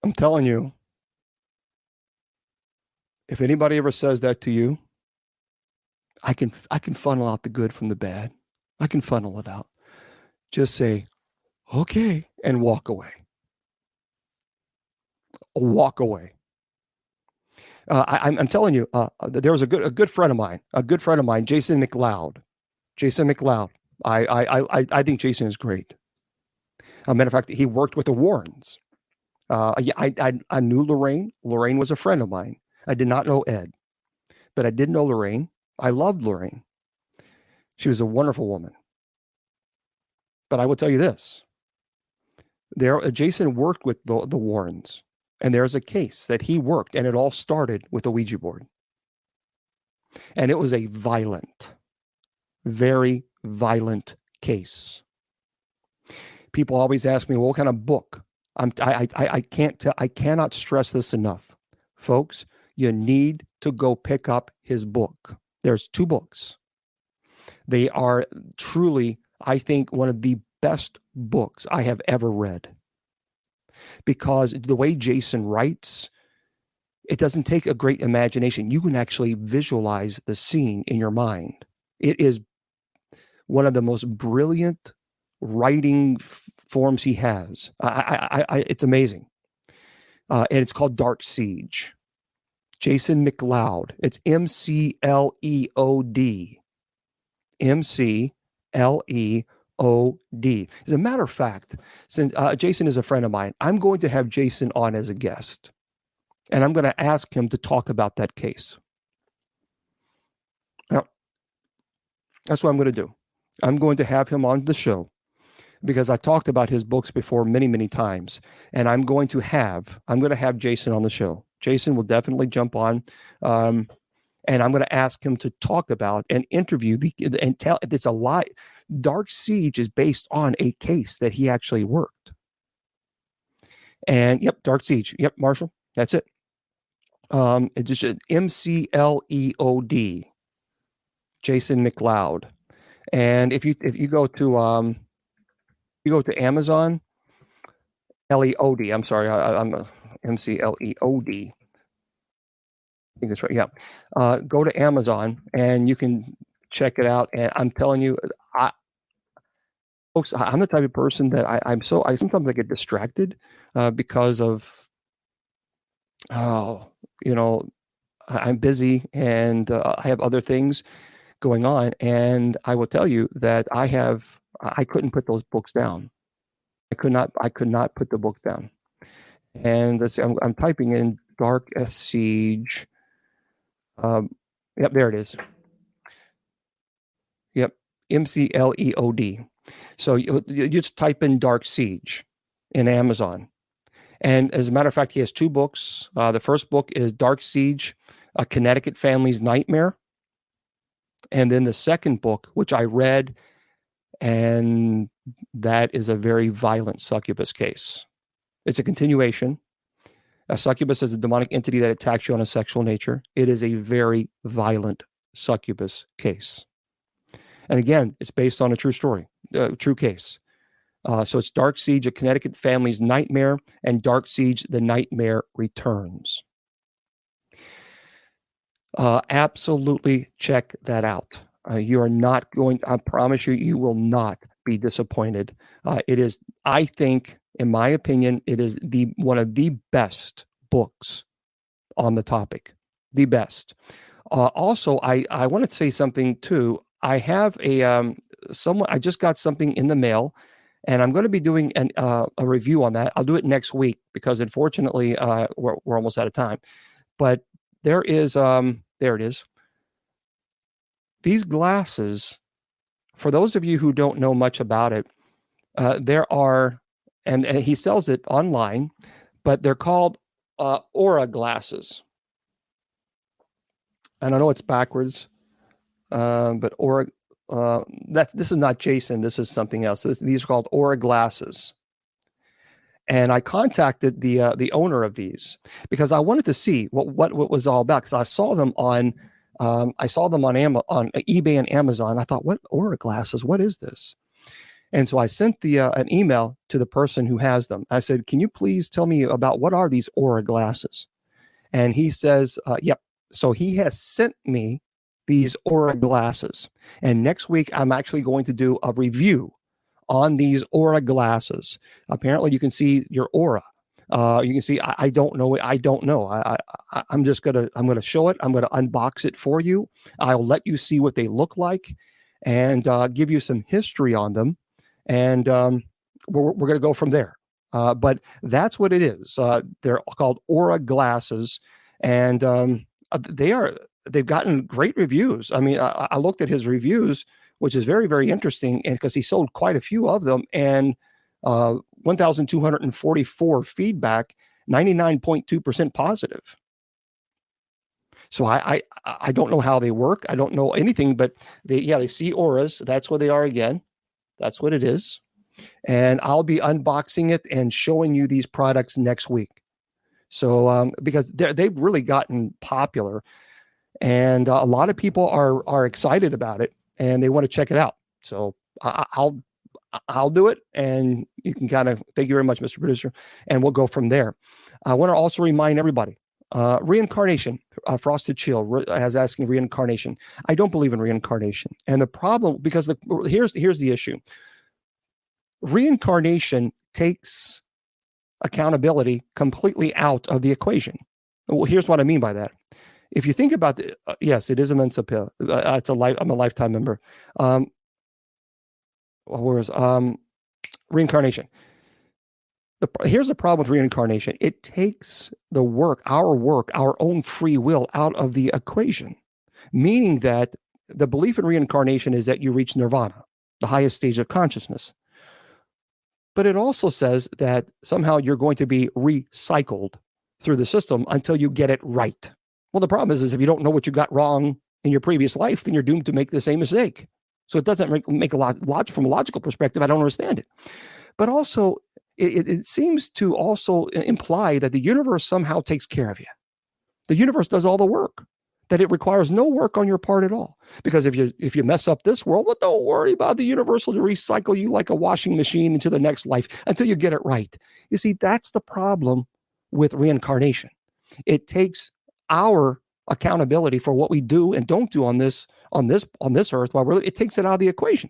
I'm telling you, if anybody ever says that to you, I can funnel out the good from the bad. I can funnel it out. Just say, okay, and walk away. Walk away. I'm telling you, there was a good friend of mine, Jason McLeod. Jason McLeod. I think Jason is great. As a matter of fact, he worked with the Warrens. I knew Lorraine. Lorraine was a friend of mine. I did not know Ed, but I did know Lorraine. I loved Lorraine. She was a wonderful woman. But I will tell you this. Jason worked with the Warrens, and there's a case that he worked, and it all started with a Ouija board. And it was a violent, very violent case. People always ask me, well, what kind of book? I cannot stress this enough. Folks, you need to go pick up his book. There's 2 books. They are truly, I think, one of the best books I have ever read. Because the way Jason writes, it doesn't take a great imagination. You can actually visualize the scene in your mind. It is one of the most brilliant writing forms he has. It's amazing. And it's called Dark Siege. Jason McLeod. It's McLeod. McLeod. As a matter of fact, since Jason is a friend of mine, I'm going to have Jason on as a guest. And I'm going to ask him to talk about that case. Now, that's what I'm going to do. I'm going to have him on the show because I talked about his books before many, many times, and I'm going to have Jason on the show. Jason will definitely jump on, and I'm going to ask him to talk about and interview and tell. It's a lie. Dark Siege is based on a case that he actually worked. And yep, Dark Siege. Yep, Marshall. That's it. It's just MCLEOD. Jason McLeod. And if you go to Amazon, LEOD. I'm sorry, I'm MCLEOD. I think that's right. Yeah. Go to Amazon and you can check it out. And I'm telling you, folks, I'm the type of person that I sometimes I get distracted because of, I'm busy and I have other things going on. And I will tell you that I couldn't put those books down. I could not put the books down. And I'm typing in Dark Siege. Yep, there it is. Yep, MCLEOD. So you just type in Dark Siege in Amazon. And as a matter of fact, he has 2 books. The first book is Dark Siege, A Connecticut Family's Nightmare. And then the second book, which I read, and that is a very violent succubus case. It's a continuation. A succubus is a demonic entity that attacks you on a sexual nature. It is a very violent succubus case. And again, it's based on a true story, true case. So it's Dark Siege, A Connecticut Family's Nightmare, and Dark Siege, The Nightmare Returns. Absolutely check that out. You are not going, I promise you, you will not be disappointed. It is, I think, in my opinion, it is one of the best books on the topic. The best. Also, I want to say something too. I have I just got something in the mail, and I'm going to be doing a review on that. I'll do it next week because unfortunately we're almost out of time. But there it is. These glasses, for those of you who don't know much about it, there are, and he sells it online, but they're called Aura glasses. And I know it's backwards, but Aura, this is not Jason. This is something else. These are called Aura glasses. And I contacted the owner of these because I wanted to see what was all about, because I saw them on on eBay and Amazon. I thought, what Aura glasses? What is this? And so I sent an email to the person who has them. I said, can you please tell me about what are these Aura glasses? And he says, yep. So he has sent me these Aura glasses. And next week, I'm actually going to do a review on these Aura glasses. Apparently, you can see your aura. You can see, I don't know. I don't know. I'm going to show it. I'm going to unbox it for you. I'll let you see what they look like and give you some history on them. And we're going to go from there. But that's what it is. They're called Aura glasses, and they've gotten great reviews. I mean, I looked at his reviews, which is very, very interesting, and because he sold quite a few of them, and 1,244 feedback, 99.2% positive. So I don't know how they work. I don't know anything, but they see auras. That's what they are again. That's what it is. And I'll be unboxing it and showing you these products next week. So because they've really gotten popular, and a lot of people are excited about it and they want to check it out. So I'll do it, and you can kind of, thank you very much, Mr. Producer, and we'll go from there. I want to also remind everybody, reincarnation, Frosted Chill is asking reincarnation. I don't believe in reincarnation. And the problem, because here's the issue. Reincarnation takes accountability completely out of the equation. Well, here's what I mean by that. If you think about yes, it is a Mensa pill. I'm a lifetime member. Whereas reincarnation. Here's the problem with reincarnation. It takes our own free will out of the equation, meaning that the belief in reincarnation is that you reach nirvana, the highest stage of consciousness. But it also says that somehow you're going to be recycled through the system until you get it right. Well, the problem is if you don't know what you got wrong in your previous life, then you're doomed to make the same mistake. So it doesn't make a lot from a logical perspective. I don't understand it. But also, it seems to also imply that the universe somehow takes care of you. The universe does all the work, that it requires no work on your part at all. Because if you mess up this world, well, don't worry about the universe will recycle you like a washing machine into the next life until you get it right. You see, that's the problem with reincarnation. It takes our accountability for what we do and don't do on this earth, it takes it out of the equation.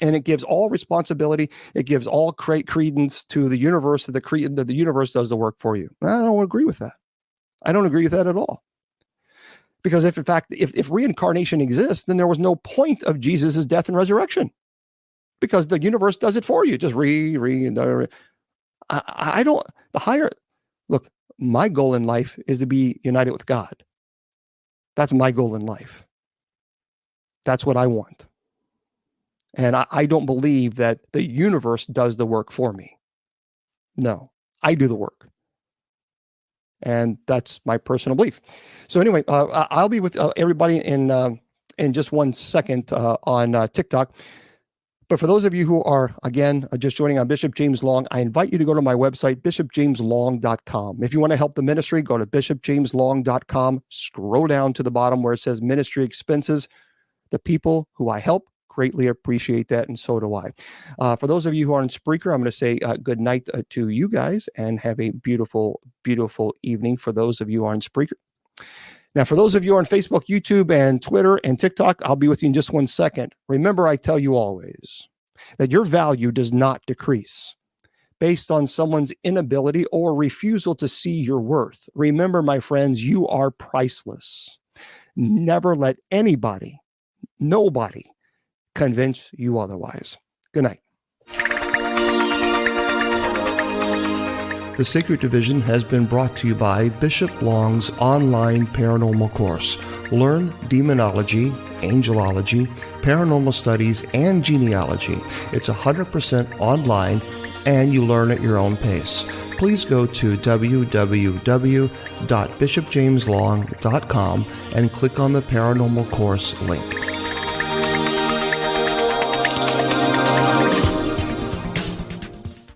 And it gives all responsibility. It gives all credence to the universe, that the universe does the work for you. I don't agree with that. I don't agree with that at all. Because if reincarnation exists, then there was no point of Jesus's death and resurrection, because the universe does it for you. Just look, my goal in life is to be united with God. That's my goal in life. That's what I want. And I don't believe that the universe does the work for me. No, I do the work. And that's my personal belief. So anyway, I'll be with everybody in just 1 second on TikTok. But for those of you who are, again, just joining on Bishop James Long, I invite you to go to my website, bishopjameslong.com. If you want to help the ministry, go to bishopjameslong.com. Scroll down to the bottom where it says ministry expenses. The people who I help greatly appreciate that, and so do I. For those of you who are on Spreaker, I'm going to say good night to you guys, and have a beautiful, beautiful evening for those of you who are on Spreaker. Now, for those of you on Facebook, YouTube, and Twitter, and TikTok, I'll be with you in just 1 second. Remember, I tell you always that your value does not decrease based on someone's inability or refusal to see your worth. Remember, my friends, you are priceless. Never let nobody convince you otherwise. Good night. The Sacred Division has been brought to you by Bishop Long's online paranormal course. Learn demonology, angelology, paranormal studies, and genealogy. It's 100% online, and you learn at your own pace. Please go to www.bishopjameslong.com and click on the paranormal course link.